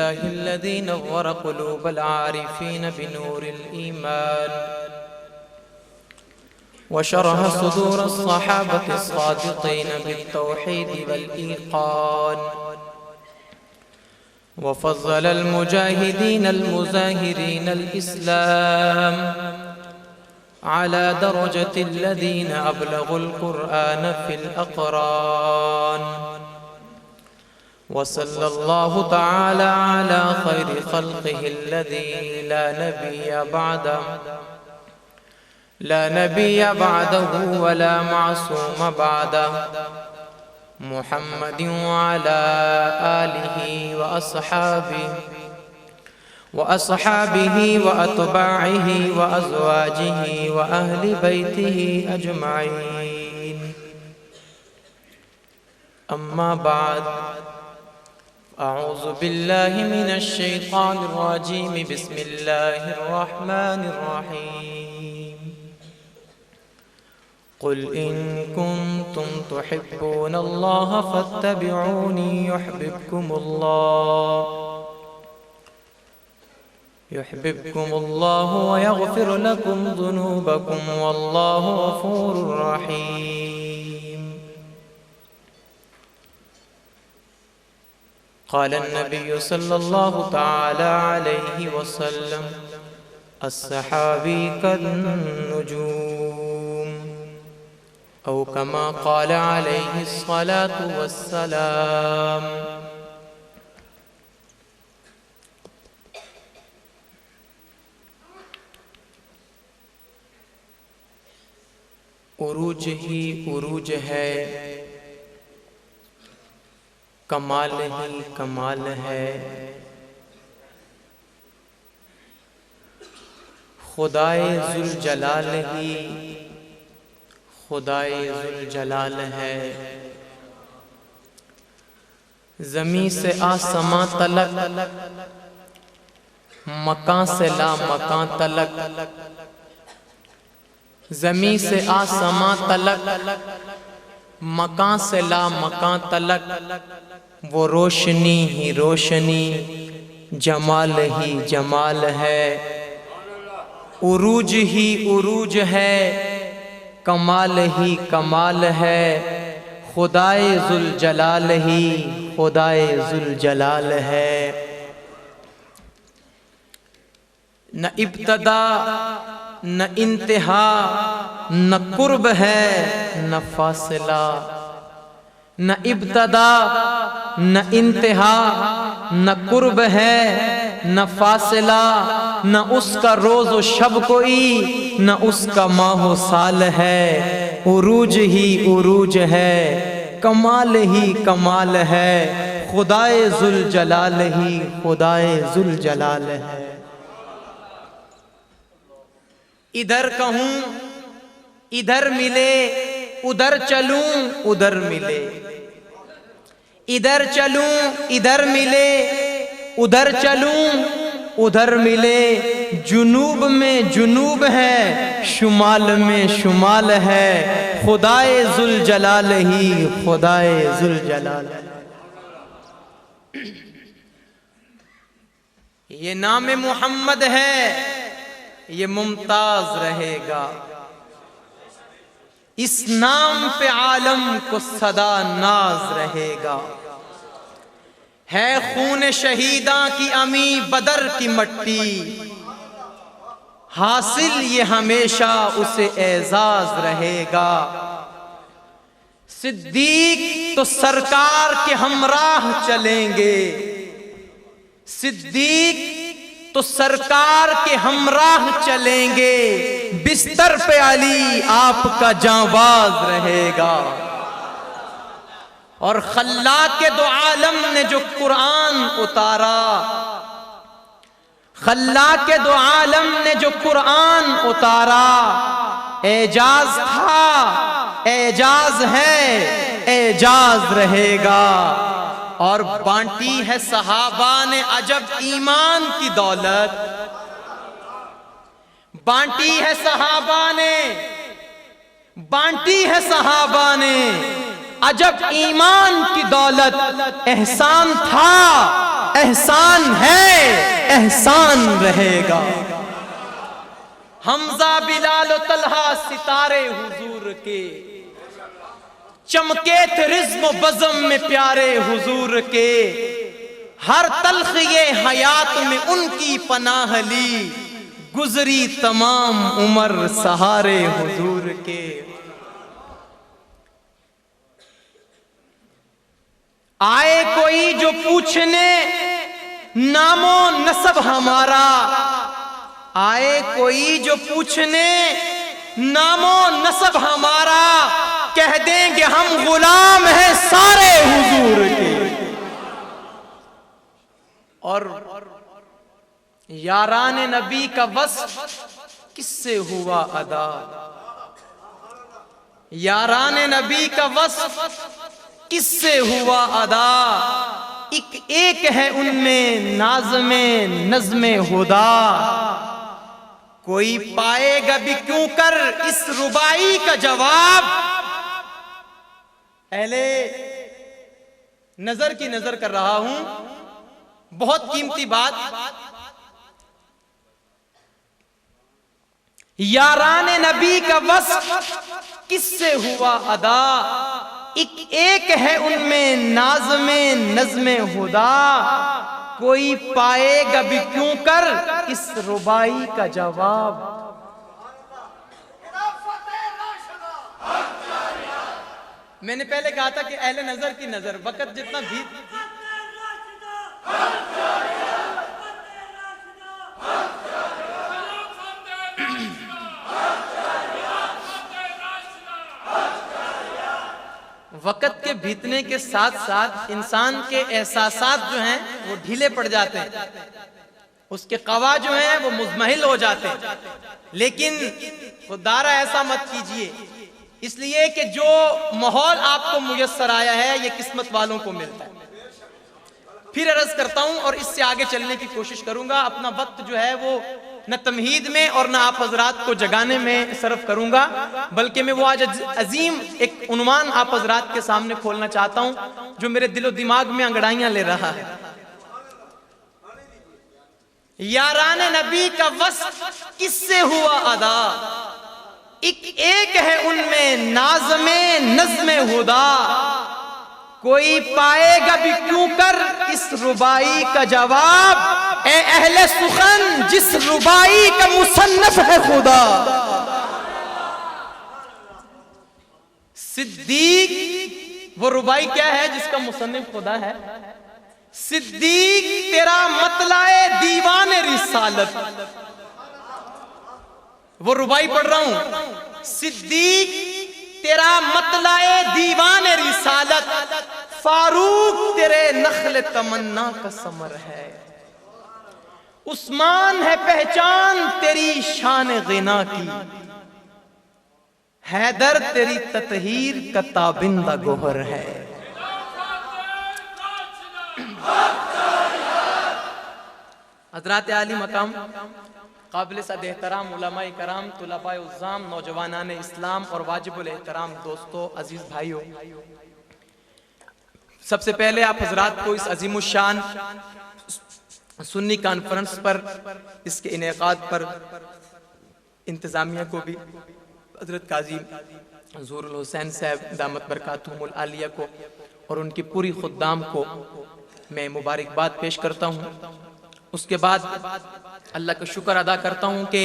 لله الذي نور قلوب العارفين بنور الإيمان وشرح صدور الصحابة الصادقين بالتوحيد والإيقان وفضل المجاهدين المزاهرين الإسلام على درجة الذين أبلغوا القرآن في الأقران وصلى الله تعالى على خير خلقه الذي لا نبي بعده ولا معصوم بعده محمد وعلى آله وأصحابه وأتباعه وأزواجه وأهل بيته أجمعين. أما بعد، أعوذ بالله من الشيطان الرجيم. بسم الله الرحمن الرحيم. قل إن كنتم تحبون الله فاتبعوني يحببكم الله ويغفر لكم ذنوبكم والله غفور رحيم. قال النبي صلى الله تعالى عليه وسلم: الصحابي كالنجوم، أو كما قال عليه الصلاة والسلام. عروج ہی عروج ہے، کمال ہی کمال ہے. خدائے ذوالجلال ہی خدائے ذوالجلال ہے. زمین سے آسماں تلک، مکان سے لا مکان تلک، زمین سے آسماں تلک، مکان سے لا مکان تلک، وہ روشنی ہی روشنی، جمال ہی جمال ہے. عروج ہی عروج ہے، کمال ہی کمال ہے. خدائے ذوالجلال ہی خدائے ذوالجلال ہے. نہ ابتدا نہ انتہا، نہ قرب ہے نہ فاصلہ. نہ ابتدا نہ انتہا، نہ قرب ہے نہ فاصلہ. نہ اس کا روز و شب کوئی، نہ اس کا ماہ و سال ہے. عروج ہی عروج ہے، کمال ہی کمال ہے. خدائے ذوالجلال ہی خدائے ذوالجلال ہے. ادھر کہوں ادھر ملے، ادھر چلوں ادھر ملے. ادھر چلوں ادھر ملے، ادھر چلوں ادھر ملے. جنوب میں جنوب ہے، شمال میں شمال ہے. خدائے ذوالجلال ہی خدائے ذوالجلال ہے. یہ نام محمد ہے، یہ ممتاز رہے گا. اس نام پہ عالم کو صدا ناز رہے گا. ہے خون شہیداں کی امی بدر کی مٹی، حاصل یہ ہمیشہ اسے اعزاز رہے گا. صدیق تو سرکار کے ہمراہ چلیں گے، صدیق تو سرکار کے ہمراہ چلیں گے. بستر پہ علی آپ کا جانباز رہے گا. اور خلاق دو عالم نے جو قرآن اتارا، خلاق دو عالم نے جو قرآن اتارا، اعجاز تھا، اعجاز ہے، اعجاز رہے گا. اور بانٹی ہے صحابہ نے عجب ایمان کی دولت، بانٹی ہے صحابہ نے، بانٹی ہے صحابہ نے عجب ایمان کی دولت. احسان تھا احسان ہے احسان رہے گا۔ حمزہ بلال و طلحہ ستارے حضور کے، چمکے تھے رزم و بزم میں پیارے حضور کے، ہر تلخ یہ حیات میں ان کی پناہ لی، گزری تمام عمر سہارے حضور کے۔ آئے کوئی جو پوچھنے نام و نسب ہمارا، آئے کوئی جو پوچھنے نام و نسب ہمارا، کہہ دیں گے ہم غلام ہیں سارے حضور کے۔ اور یاران نبی کا وصف کس سے ہوا ادا، یاران نبی کا وصف کس سے ہوا ادا، ایک ہے ان میں ناظم نظم ہدا، کوئی پائے گا بھی کیوں کر اس ربائی کا جواب۔ اہلِ نظر کی نظر کر رہا ہوں، بہت قیمتی بات، یاران نبی کا وصف کس سے ہوا ادا، ایک ہے ان میں ناظم نظم ہدا، کوئی پائے گا بھی کیوں کر اس ربائی کا جواب۔ میں نے پہلے کہا تھا کہ اہل نظر کی نظر، وقت جتنا بھی وقت کے بیتنے کے ساتھ ساتھ انسان کے احساسات جو ہیں وہ ڈھیلے پڑ جاتے ہیں، اس کے قوا جو ہیں وہ مزمحل ہو جاتے ہیں، لیکن خدارہ ایسا مت کیجئے، اس لیے کہ جو ماحول آپ کو میسر آیا ہے یہ قسمت والوں کو ملتا ہے۔ پھر عرض کرتا ہوں اور اس سے آگے چلنے کی کوشش کروں گا، اپنا وقت جو ہے وہ نہ تمہید میں اور نہ آپ حضرات کو جگانے میں صرف کروں گا، بلکہ میں وہ آج عظیم ایک عنوان آپ حضرات کے سامنے کھولنا چاہتا ہوں جو میرے دل و دماغ میں انگڑائیاں لے رہا ہے۔ یاران نبی کا وصف کس سے ہوا ادا، ایک ہے ان میں ناظم نظم ہدا، کوئی پائے گا بھی کیوں کر اس ربائی کا جواب، اے اہل سخن جس ربائی کا مصنف ہے خدا۔ صدیق وہ ربائی کیا ہے جس کا مصنف خدا ہے؟ صدیق تیرا مطلع دیوان رسالت، وہ ربائی پڑھ رہا ہوں، صدیق تیرا مطلع دیوان رسالت، فاروق تیرے نخل تمنا کا ثمر ہے، عثمان ہے پہچان تیری شان غنا کی، حیدر تیری تطہیر کا تابندہ گوہر ہے۔ حضرات عالی مقام، قابل صد احترام علماء کرام، طلباء عظام، نوجوانان اسلام اور واجب الاحترام دوستو، عزیز بھائیو، سب سے پہلے آپ حضرات کو اس عظیم الشان سنی کانفرنس پر، اس کے انعقاد پر انتظامیہ کو بھی، حضرت قاضی ظہور الحسین صاحب دامت برکاتہم العالیہ کو اور ان کی پوری خدام کو میں مبارکباد پیش کرتا ہوں۔ اس کے بعد اللہ کا شکر ادا کرتا ہوں کہ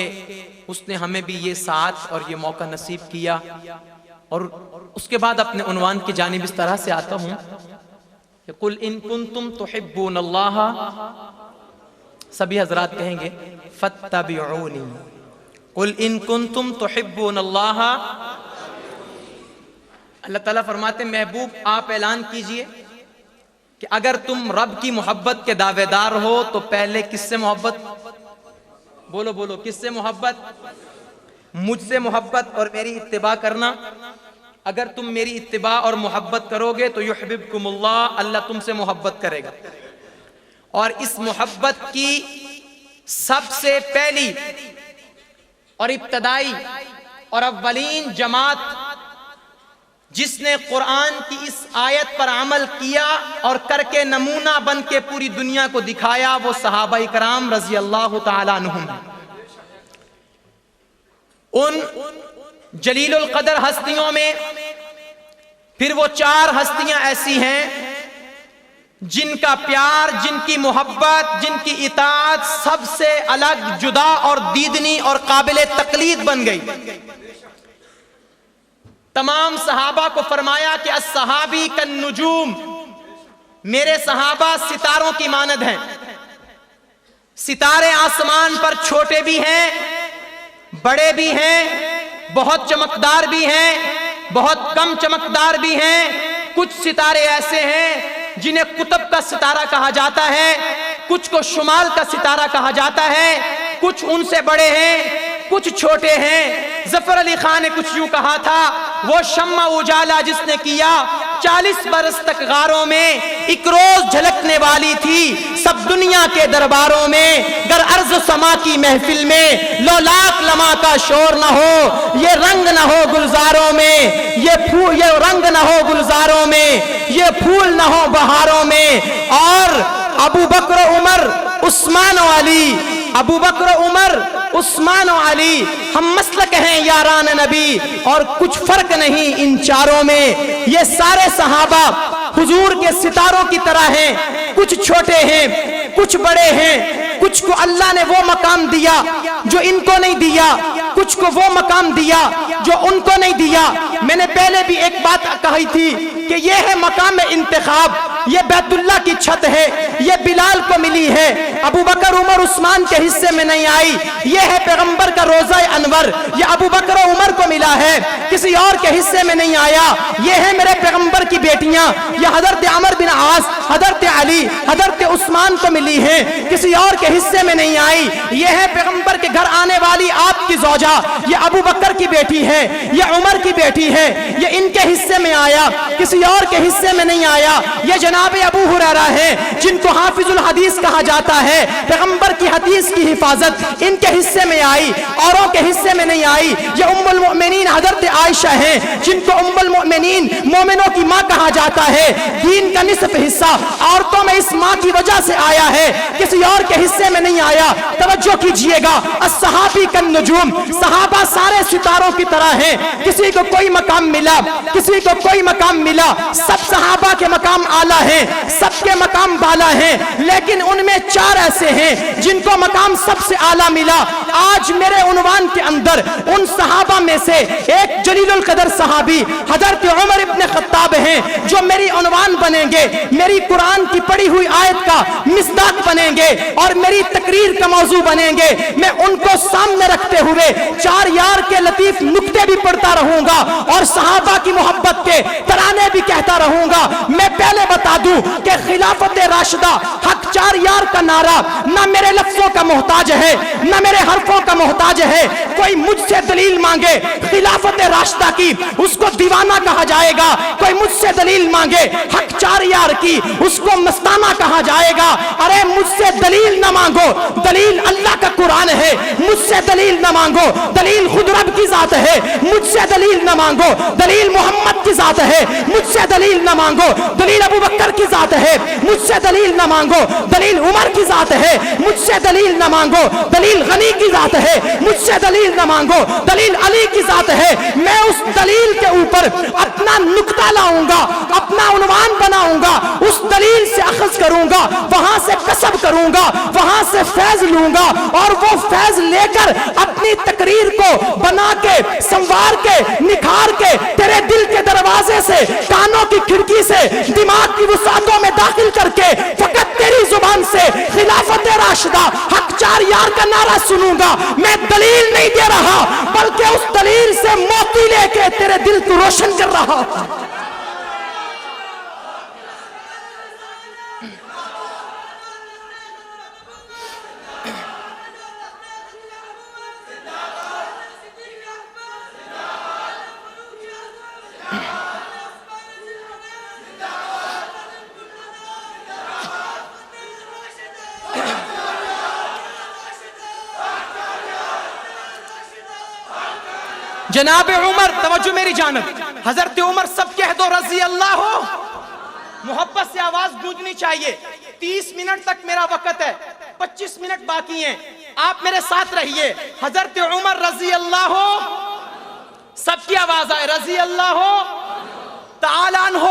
اس نے ہمیں بھی یہ ساتھ اور یہ موقع نصیب کیا، اور اس کے بعد اپنے عنوان کی جانب اس طرح سے آتا ہوں کہ قُلْ إِن كُنْتُمْ تُحِبُّونَ اللَّهَ، سبھی حضرات کہیں گے فَاتَّبِعُونِي، قُلْ إِن كُنْتُمْ تُحِبُّونَ اللَّهَ، اللہ تعالیٰ فرماتے ہیں محبوب آپ اعلان کیجئے کہ اگر تم رب کی محبت کے دعوے دار ہو تو پہلے کس سے محبت؟ بولو بولو، کس سے محبت؟ مجھ سے محبت اور میری اتباع کرنا۔ اگر تم میری اتباع اور محبت کرو گے تو یحببکم اللہ، اللہ تم سے محبت کرے گا، اور اس محبت کی سب سے پہلی اور ابتدائی اور اولین جماعت جس نے قرآن کی اس آیت پر عمل کیا اور کر کے نمونہ بن کے پوری دنیا کو دکھایا، وہ صحابہ کرام رضی اللہ تعالیٰ عنہم ہیں۔ ان جلیل القدر ہستیوں میں پھر وہ 4 ہستیاں ایسی ہیں جن کا پیار، جن کی محبت، جن کی اطاعت سب سے الگ، جدا اور دیدنی اور قابل تقلید بن گئی۔ تمام صحابہ کو فرمایا کہ الصحابی کالنجوم، میرے صحابہ ستاروں کی مانند ہیں۔ ستارے آسمان پر چھوٹے بھی ہیں، بڑے بھی ہیں، بہت چمکدار بھی ہیں، بہت کم چمکدار بھی ہیں۔ کچھ ستارے ایسے ہیں جنہیں قطب کا ستارہ کہا جاتا ہے، کچھ کو شمال کا ستارہ کہا جاتا ہے، کچھ ان سے بڑے ہیں، کچھ چھوٹے ہیں۔ ظفر علی خان نے کچھ یوں کہا تھا، وہ شمع اجالا جس نے کیا 40 برس تک غاروں میں، ایک روز جھلکنے والی تھی سب دنیا کے درباروں میں، گر عرض سما کی محفل میں لو لاکھ لمحہ کا شور نہ ہو، یہ رنگ نہ ہو گلزاروں میں، یہ رنگ نہ ہو گلزاروں میں، یہ پھول نہ ہو بہاروں میں۔ اور ابو بکر و عمر، عثمان و علی، ابو بکر و عمر، عثمان و علی، ہم مسلک ہیں یاران نبی، اور کچھ فرق نہیں ان چاروں میں۔ یہ سارے صحابہ حضور کے ستاروں کی طرح ہیں، کچھ چھوٹے ہیں، کچھ بڑے ہیں، کچھ کو اللہ نے وہ مقام دیا جو ان کو نہیں دیا، کچھ کو وہ مقام دیا جو ان کو نہیں دیا۔ میں نے پہلے بھی ایک بات کہی تھی کہ یہ ہے مقام انتخاب، یہ بیت اللہ کی چھت ہے، یہ بلال کو ملی ہے، ابو بکر عمر عثمان کے حصے میں نہیں آئی۔ یہ ہے پیغمبر کا روزہ انور، یہ ابو بکر و عمر کو ملا ہے، کسی اور کے حصے میں نہیں آیا۔ یہ ہے میرے پیغمبر کی بیٹیاں، یہ حضرت عمر بن عاص، حضرت علی، حضرت عثمان کو ملی ہیں، کسی اور کے حصے میں نہیں آئی۔ یہ ہے پیغمبر کے گھر آنے والی آپ کی زوجہ، یہ ابو بکر کی بیٹی ہے، یہ عمر کی بیٹی ہے، یہ ان کے حصے میں آیا، کسی اور کے حصے میں نہیں آیا۔ یہ جناب ابو ہریرہ ہے جن کو حافظ الحدیث کہا جاتا ہے، پیغمبر کی حدیث کی حفاظت ان کے حصے میں آئی، اوروں کے حصے میں نہیں آئی۔ یہ ام المؤمنین حضرت عائشہ ہیں جن کو ام المؤمنین، مومنوں کی ماں کہا جاتا ہے۔ دین کا نصف حصہ عورتوں میں اس ماں کی وجہ سے آیا ہے، کسی اور کے حصے میں نہیں آیا۔ توجہ کیجئے گا، الصحابی کالنجوم، صحابہ سارے ستاروں کی طرح ہیں، کسی کو کوئی مقام ملا، کسی کو کوئی مقام ملا، سب صحابہ کے مقام اعلیٰ ہیں، سب کے مقام بالا ہیں، لیکن ان میں 4 ایسے ہیں جن کو مقام سب سے اعلیٰ ملا۔ آج میرے عنوان کے اندر ان صحابہ میں سے ایک جلیل القدر صحابی حضرت عمر ابن خطاب ہیں جو میری عنوان بنیں گے، میری قرآن کی پڑھی ہوئی آیت کا مصداق بنیں گے اور میری تقریر کا موضوع بنیں گے۔ میں ان کو سامنے رکھتے ہوئے 4 یار کے لطیف نکتے بھی پڑھتا رہوں گا اور صحابہ کی محبت کے ترانے بھی کہتا رہوں گا۔ میں پہلے بتا دوں کہ خلافت راشدہ حق 4 یار کا نعرہ نہ میرے لفظوں کا محتاج ہے، نہ میرے حرفوں کا محتاج ہے۔ کوئی مجھ سے دلیل مانگے خلافت راشدہ کی، اس کو دیوانہ کہا جائے گا۔ کوئی مجھ سے دلیل مانگے حق 4 یار کی، اس کو مستانہ کہا جائے گا۔ ارے مجھ سے دلیل نہ مانگو، دلیل اللہ کا قرآن ہے۔ مجھ سے دلیل نہ مانگو، دلیل خود رب کی ذات ہے۔ مجھ سے دلیل نہ مانگو، دلیل محمد کی ذات ہے۔ مجھ سے دلیل نہ مانگو، دلیل ابو بکر کی ذات ہے۔ مجھ سے دلیل نہ مانگو، دلیل عمر کی ذات ہے۔ مجھ سے دلیل نہ مانگو، دلیل غنی کی ذات ہے۔ مجھ سے دلیل نہ مانگو، دلیل علی کی ذات ہے۔ میں اس دلیل کے اوپر اپنا نکتہ لاؤں گا، اپنا عنوان بناؤں گا، اس دلیل سے اخذ کروں گا، وہاں سے کسب کروں گا، وہاں سے فیض لوں گا، اور وہ فیض لے کر اپنی تقریر کو بنا کے، سنوار کے، نکھار کے، تیرے دل کے دروازے سے، کانوں کی کھڑکی سے، دماغ کی وسعتوں میں داخل کر کے فقط تیری زبان سے خلافت راشدہ حق 4 یار کا نعرہ سنوں گا۔ میں دلیل نہیں دے رہا بلکہ اس دلیل سے موتی لے کے تیرے دل کو روشن کر رہا ہوں۔ جناب عمر، توجہ میری جانب، حضرت عمر سب کہہ دو رضی اللہ ہو. محبت سے آواز گونجنی چاہیے. 30 منٹ تک میرا وقت ہے, 25 منٹ باقی ہیں, آپ میرے ساتھ رہیے. حضرت عمر رضی اللہ ہو, سب کی آواز آئے, رضی اللہ ہو تعالی عنہ.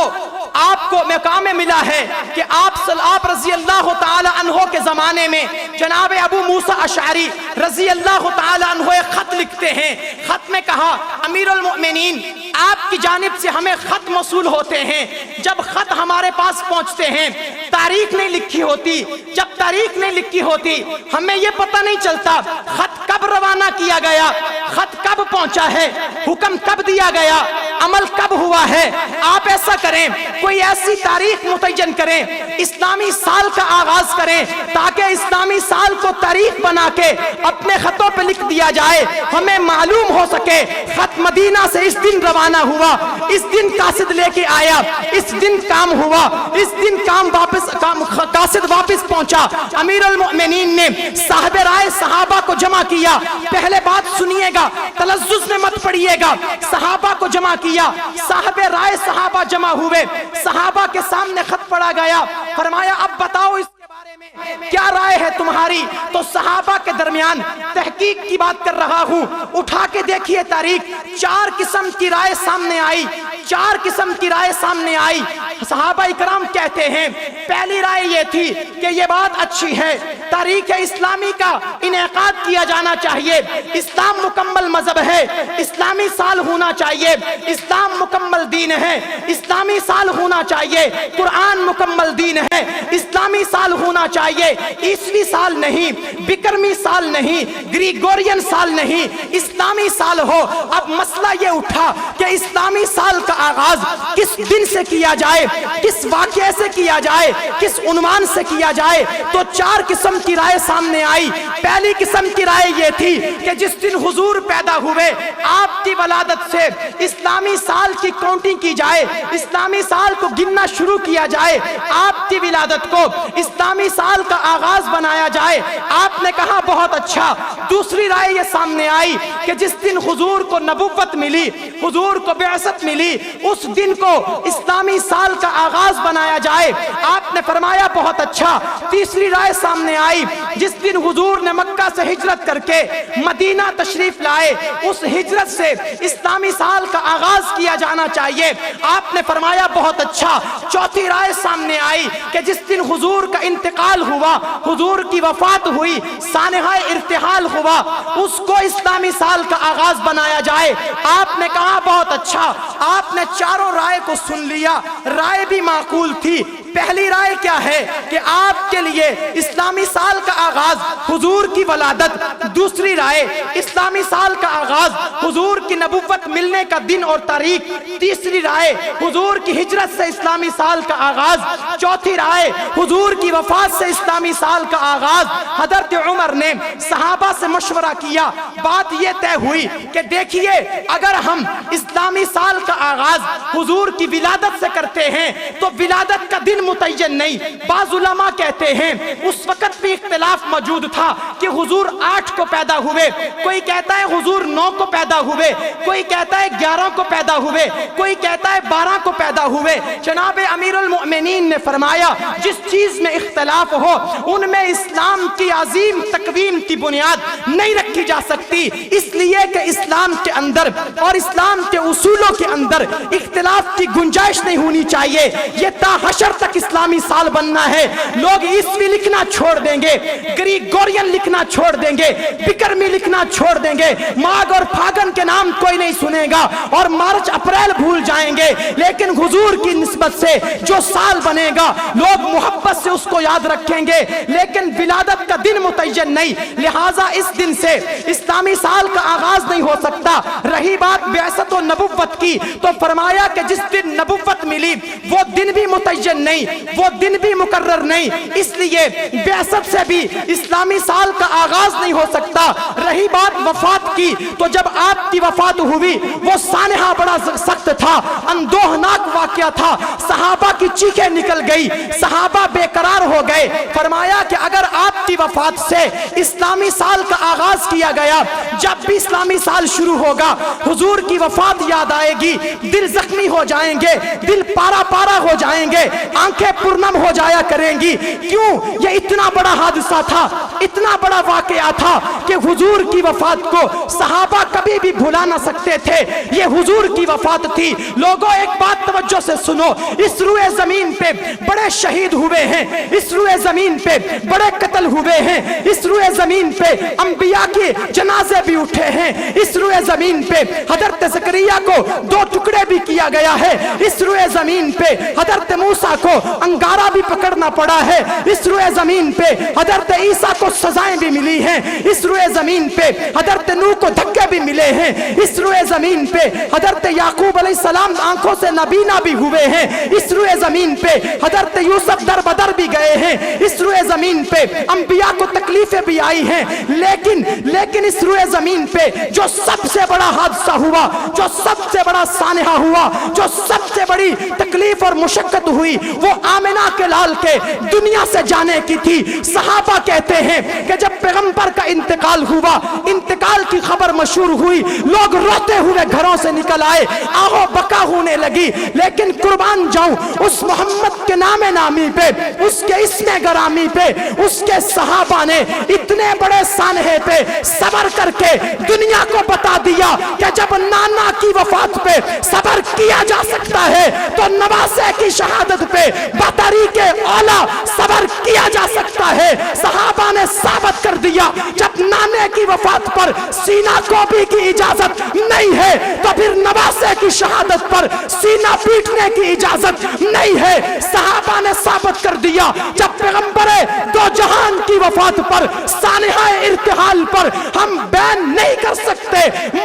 آپ کو مقام ملا ہے کہ آپ رضی اللہ تعالی عنہ کے زمانے میں جناب ابو موسیٰ اشعری رضی اللہ تعالی عنہ ایک خط لکھتے ہیں. خط میں کہا, امیر المؤمنین آپ کی جانب سے ہمیں خط موصول ہوتے ہیں. جب خط ہمارے پاس پہنچتے ہیں, تاریخ نہیں لکھی ہوتی. جب تاریخ نہیں لکھی ہوتی, ہمیں یہ پتہ نہیں چلتا خط کب روانہ کیا گیا, خط کب پہنچا ہے, حکم کب دیا گیا, عمل کب ہوا ہے. آپ ایسا کریں, کوئی ایسی تاریخ متعین کریں, اسلامی سال کا آغاز کریں, تاکہ اسلامی سال کو تاریخ بنا کے اپنے خطوں پہ لکھ دیا جائے, ہمیں معلوم ہو سکے خط مدینہ سے اس دن روانہ ہوا, اس دن قاصد لے کے آیا, اس دن کام ہوا, اس دن قاصد واپس پہنچا. امیر المؤمنین نے صاحب رائے صحابہ کو جمع کیا. پہلے بات سنیے گا, تلذذ میں مت پڑھیے گا. صحابہ کو جمع کیا, صاحب رائے صحابہ جمع ہوئے, صحابہ کے سامنے خط پڑھا گیا. فرمایا اب بتاؤ اس کے بارے میں کیا رائے ہے تمہاری. تو صحابہ کے درمیان تحقیق کی بات کر رہا ہوں, اٹھا کے دیکھیے تاریخ. 4 قسم کی رائے سامنے آئی, 4 قسم کی رائے سامنے آئی. صحابہ اکرام کہتے ہیں پہلی رائے یہ تھی کہ یہ بات اچھی ہے, تاریخ اسلامی کا انعقاد کیا جانا چاہیے, اسلام مکمل مذہب ہے, اسلامی سال ہونا چاہیے, اسلام مکمل دین ہے, اسلامی سال ہونا چاہیے, قرآن مکمل دین ہے, اسلامی سال ہونا چاہیے, عیسوی سال نہیں, بکرمی سال نہیں, گریگورین سال نہیں, اسلامی سال ہو. اب مسئلہ یہ اٹھا کہ اسلامی سال کا آغاز کس دن سے کیا جائے, کس واقعے سے کیا جائے, کس عنوان سے کیا جائے. تو 4 قسم کی رائے سامنے آئی. پہلی قسم کی رائے یہ تھی کہ جس دن حضور پیدا ہوئے, آپ کی ولادت سے اسلامی سال کی کاؤنٹنگ کی جائے, اسلامی سال کو گننا شروع کیا جائے, آپ کی ولادت کو اسلامی سال کا آغاز بنایا جائے. آپ نے کہا بہت اچھا. دوسری رائے یہ سامنے آئی کہ جس دن حضور کو نبوت ملی, حضور کو بعثت ملی, اس دن کو اسلامی سال کا آغاز بنایا جائے. آپ نے فرمایا بہت اچھا. تیسری رائے سامنے آئی, جس دن حضور نے مکہ سے ہجرت کر کے مدینہ تشریف لائے, اس ہجرت سے اسلامی سال کا آغاز کیا جانا چاہیے. آپ نے فرمایا بہت اچھا. چوتھی رائے سامنے آئی کہ جس دن حضور کا انتقال ہوا, حضور کی وفات ہوئی, سانحہ ارتحال ہوا, اس کو اسلامی سال کا آغاز بنایا جائے. آپ نے کہا بہت اچھا. آپ نے چاروں رائے کو سن لیا, رائے بھی معقول تھی. پہلی رائے کیا ہے کہ آپ کے لیے اسلامی سال کا آغاز حضور کی ولادت. دوسری رائے اسلامی سال کا آغاز حضور کی نبوت ملنے کا دن اور تاریخ. تیسری رائے حضور کی ہجرت سے اسلامی سال کا آغاز. چوتھی رائے حضور کی وفات سے اسلامی سال کا آغاز. حضرت عمر نے صحابہ سے مشورہ کیا. بات یہ طے ہوئی کہ دیکھیے اگر ہم اسلامی سال کا آغاز حضور کی ولادت سے کرتے ہیں تو ولادت کا دن متعین نہیں. بعض علماء کہتے ہیں اس وقت بھی اختلاف موجود تھا کہ حضور 8 کو پیدا ہوئے, کوئی کہتا ہے حضور 9 کو پیدا ہوئے, کوئی کہتا ہے 11 کو پیدا ہوئے, کوئی کہتا ہے 12 کو پیدا ہوئے. جناب امیر المؤمنین نے فرمایا جس چیز میں اختلاف ہو ان میں اسلام کی عظیم تقویم کی بنیاد نہیں رکھی جا سکتی, اس لیے کہ اسلام کے اندر اور اسلام کے اصولوں کے اندر اختلاف کی گنجائش نہیں ہونی چاہیے. یہ تا حشر تک اسلامی سال بننا ہے. لوگ عیسوی لکھنا چھوڑ دیں گے, گریگورین لکھنا چھوڑ دیں گے, بکرمی لکھنا چھوڑ دیں گے, ماغ اور پھاگن کے نام کوئی نہیں سنے گا, اور مارچ اپریل بھول جائیں گے. لیکن حضور کی نسبت سے جو سال بنے گا لوگ محبت سے اس کو یاد رکھیں گے, لیکن ولادت کا دن متعین نہیں. لہٰذا اس دن سے اسلامی سال کا آغاز نہیں ہو سکتا. رہی بات بعثت و نبوت کی, تو فرمایا کہ جس دن نبوت ملی وہ دن بھی متعین نہیں, وہ دن بھی مقرر نہیں, اس لیے بعثت سے بھی اسلامی سال کا آغاز نہیں ہو سکتا. رہی بات وفات کی, تو جب آپ کی وفات ہوئی وہ سانحہ بڑا سخت تھا, اندوہناک واقعہ تھا, صحابہ کی چیخیں نکل گئی, صحابہ بے قرار ہو گئے. فرمایا کہ اگر آپ کی وفات سے اسلامی سال کا آغاز کیا گیا, جب بھی اسلامی سال شروع ہوگا حضور کی وفات یاد آئے گی, دل زخمی ہو جائیں گے، دل پارا پارا ہو جائیں گے، آنکھیں پرنم ہو جایا کریں گی۔ کیوں؟ یہ اتنا بڑا حادثہ تھا، اتنا بڑا واقعہ تھا کہ حضور کی وفات کو صحابہ کبھی بھی بھلا نہ سکتے تھے۔ یہ حضور کی وفات تھی۔ لوگوں ایک بات توجہ سے سنو، اس روئے زمین پہ بڑے شہید ہوئے ہیں، اس روئے زمین پہ بڑے قتل ہوئے ہیں، اس روئے زمین پہ انبیاء کے جنازے بھی اٹھے ہیں، اس روئے زمین پہ حضرت زکریا کو 2 ٹکڑے بھی کیا گیا ہے، اس روئے زمین پہ حضرت موسیٰ کو انگارہ بھی پکڑنا پڑا ہے، اس روئے زمین پہ حضرت عیسیٰ کو سزائیں بھی ملی ہیں، اس روئے زمین پہ حضرت نوح کو دھکے بھی ملے ہیں، اس روئے زمین پہ حضرت یعقوب علیہ السلام آنکھوں سے نابینا بھی ہوئے ہیں، اس روئے زمین پہ حضرت یوسف در بدر بھی گئے ہیں، اس روئے زمین پہ انبیاء کو تکلیفیں بھی آئی ہیں، لیکن اس روئے زمین پہ جو سب سے بڑا حادثہ ہوا، جو سب سے بڑا سانحہ ہوا، جو سب سے بڑی تکلیف اور مشقت ہوئی، وہ آمنہ کے لال کے دنیا سے جانے کی تھی۔ صحابہ کہتے ہیں کہ جب پیغمبر کا انتقال ہوا، انتقال کی خبر مشہور ہوئی، لوگ روتے ہوئے گھروں سے نکل آئے، آہو بکا ہونے لگی، لیکن قربان جاؤں اس محمد کے نام نامی پہ، اس کے اسم گرامی پہ، اس کے صحابہ نے اتنے بڑے سانحے پہ صبر کر کے دنیا کو بتا دیا کہ جب نانا کی وفات پہ صبر کیا جا سکتا ہے تو نواسے کی شہادت پہ بطریق اولا صبر کیا جا سکتا ہے۔ صحابہ نے ثابت کر دیا جب نانے کی وفات پر سینہ کوبی کی اجازت نہیں ہے تو پھر نواسے کی شہادت پر سینہ پیٹنے کی اجازت نہیں ہے۔ صحابہ نے ثابت کر دیا جب پیغمبر دو جہان کی وفات پر سانحہ ارتحال پر ہم بین نہیں کر سکتے،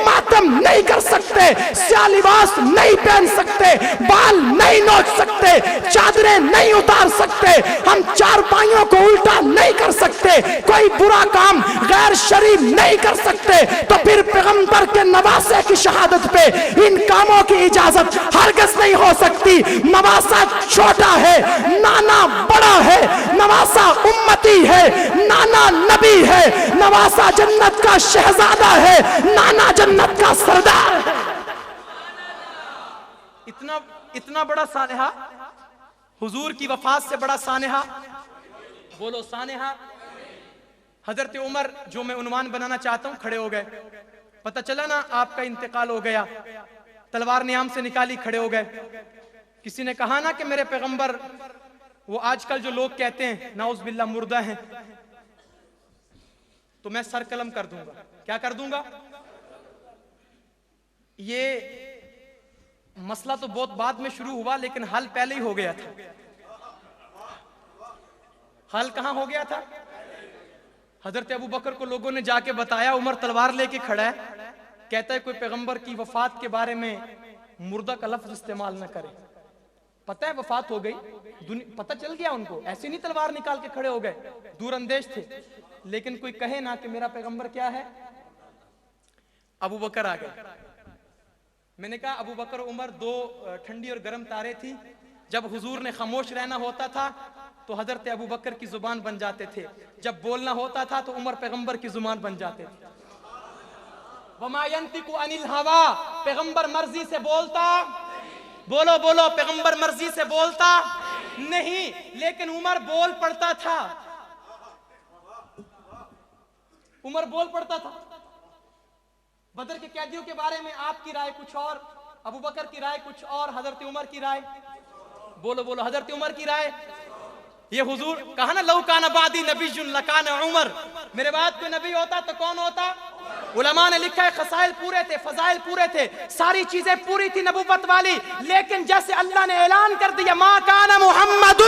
ماتم نہیں کر سکتے، سیاہ لباس نہیں پہن سکتے، بال نہیں نوچ سکتے، چادریں نہیں اتار سکتے، ہم چارپائیوں کو الٹا نہیں کر سکتے، کوئی برا کام غیر شرعی نہیں کر سکتے، تو پھر پیغمبر کے نواسے کی شہادت پہ ان کاموں کی اجازت ہرگز نہیں ہو سکتی۔ نواسہ چھوٹا ہے، نانا بڑا ہے، نواسہ امتی ہے، نانا نبی ہے، نواسہ جنت کا شہزادہ ہے، نانا جنت کا سردار ہے۔ اتنا بڑا سانحہ، حضور کی وفات سے بڑا سانحہ، بولو سانحہ۔ حضرت عمر، جو میں عنوان بنانا چاہتا ہوں، کھڑے ہو گئے۔ پتہ چلا نا آپ کا انتقال ہو گیا، تلوار نیام سے نکالی، کھڑے ہو گئے۔ کسی نے کہا نا کہ میرے پیغمبر، وہ آج کل جو لوگ کہتے ہیں نعوذ باللہ مردہ ہیں، تو میں سر قلم کر دوں گا۔ کیا کر دوں گا؟ یہ مسئلہ تو بہت بعد میں شروع ہوا، لیکن حل پہلے ہی ہو گیا تھا۔ حل کہاں ہو گیا تھا؟ حضرت ابو بکر کو لوگوں نے جا کے بتایا، عمر تلوار لے کے کھڑا ہے، کہتا ہے کوئی پیغمبر کی وفات کے بارے میں مردہ کا لفظ استعمال نہ کرے۔ پتہ ہے وفات ہو گئی، پتہ چل گیا ان کو، ایسے نہیں تلوار نکال کے کھڑے ہو گئے، دور اندیش تھے، لیکن کوئی کہے نا کہ میرا پیغمبر کیا ہے۔ ابو بکر آ گئے۔ میں نے کہا ابو بکر عمر 2 ٹھنڈی اور گرم تارے تھی، جب حضور نے خاموش رہنا ہوتا تھا تو حضرت ابو بکر کی زبان بن جاتے تھے، جب بولنا ہوتا تھا تو عمر پیغمبر کی زبان بن جاتے تھے۔ وَمَا يَنْتِقُ عَنِ الْهَوَىٰ، پیغمبر مرضی سے بولتا، بولو بولو، پیغمبر مرضی سے بولتا نہیں، لیکن عمر بول پڑتا تھا، عمر بول پڑتا تھا۔ بدر کے قیدیوں کے بارے میں آپ کی رائے کچھ اور، ابو بکر کی رائے کچھ اور، حضرت عمر کی رائے، بولو بولو، حضرت عمر کی رائے۔ یہ حضور کہا نا لو کان بعدی نبی لکان عمر، میرے بعد کوئی نبی ہوتا تو کون ہوتا؟ علماء نے لکھا ہے خصائل پورے تھے، فضائل پورے تھے، ساری چیزیں پوری تھی نبوت والی، لیکن جیسے اللہ نے اعلان کر دیا ما کان محمد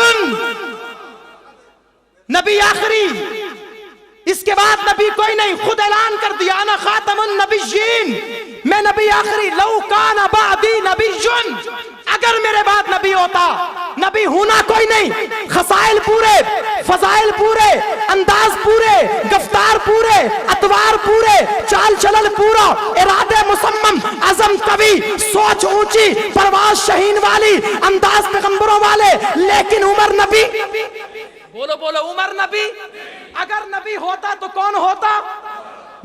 نبی آخری، اس کے بعد نبی کوئی نہیں، خود اعلان کر دیا انا خاتم النبیین، میں نبی آخری، لو کان بعدی نبی، اگر میرے بعد نبی ہوتا، نبی ہونا کوئی نہیں، خصائل پورے، فضائل پورے، انداز پورے، گفتار پورے، اتوار پورے، چال چلن پورا، ارادے مصمم، عزم قوی، سوچ اونچی، پرواز شہین والی، انداز پیغمبروں والے، لیکن عمر نبی، بولو بولو، عمر نبی۔ اگر نبی ہوتا تو کون ہوتا؟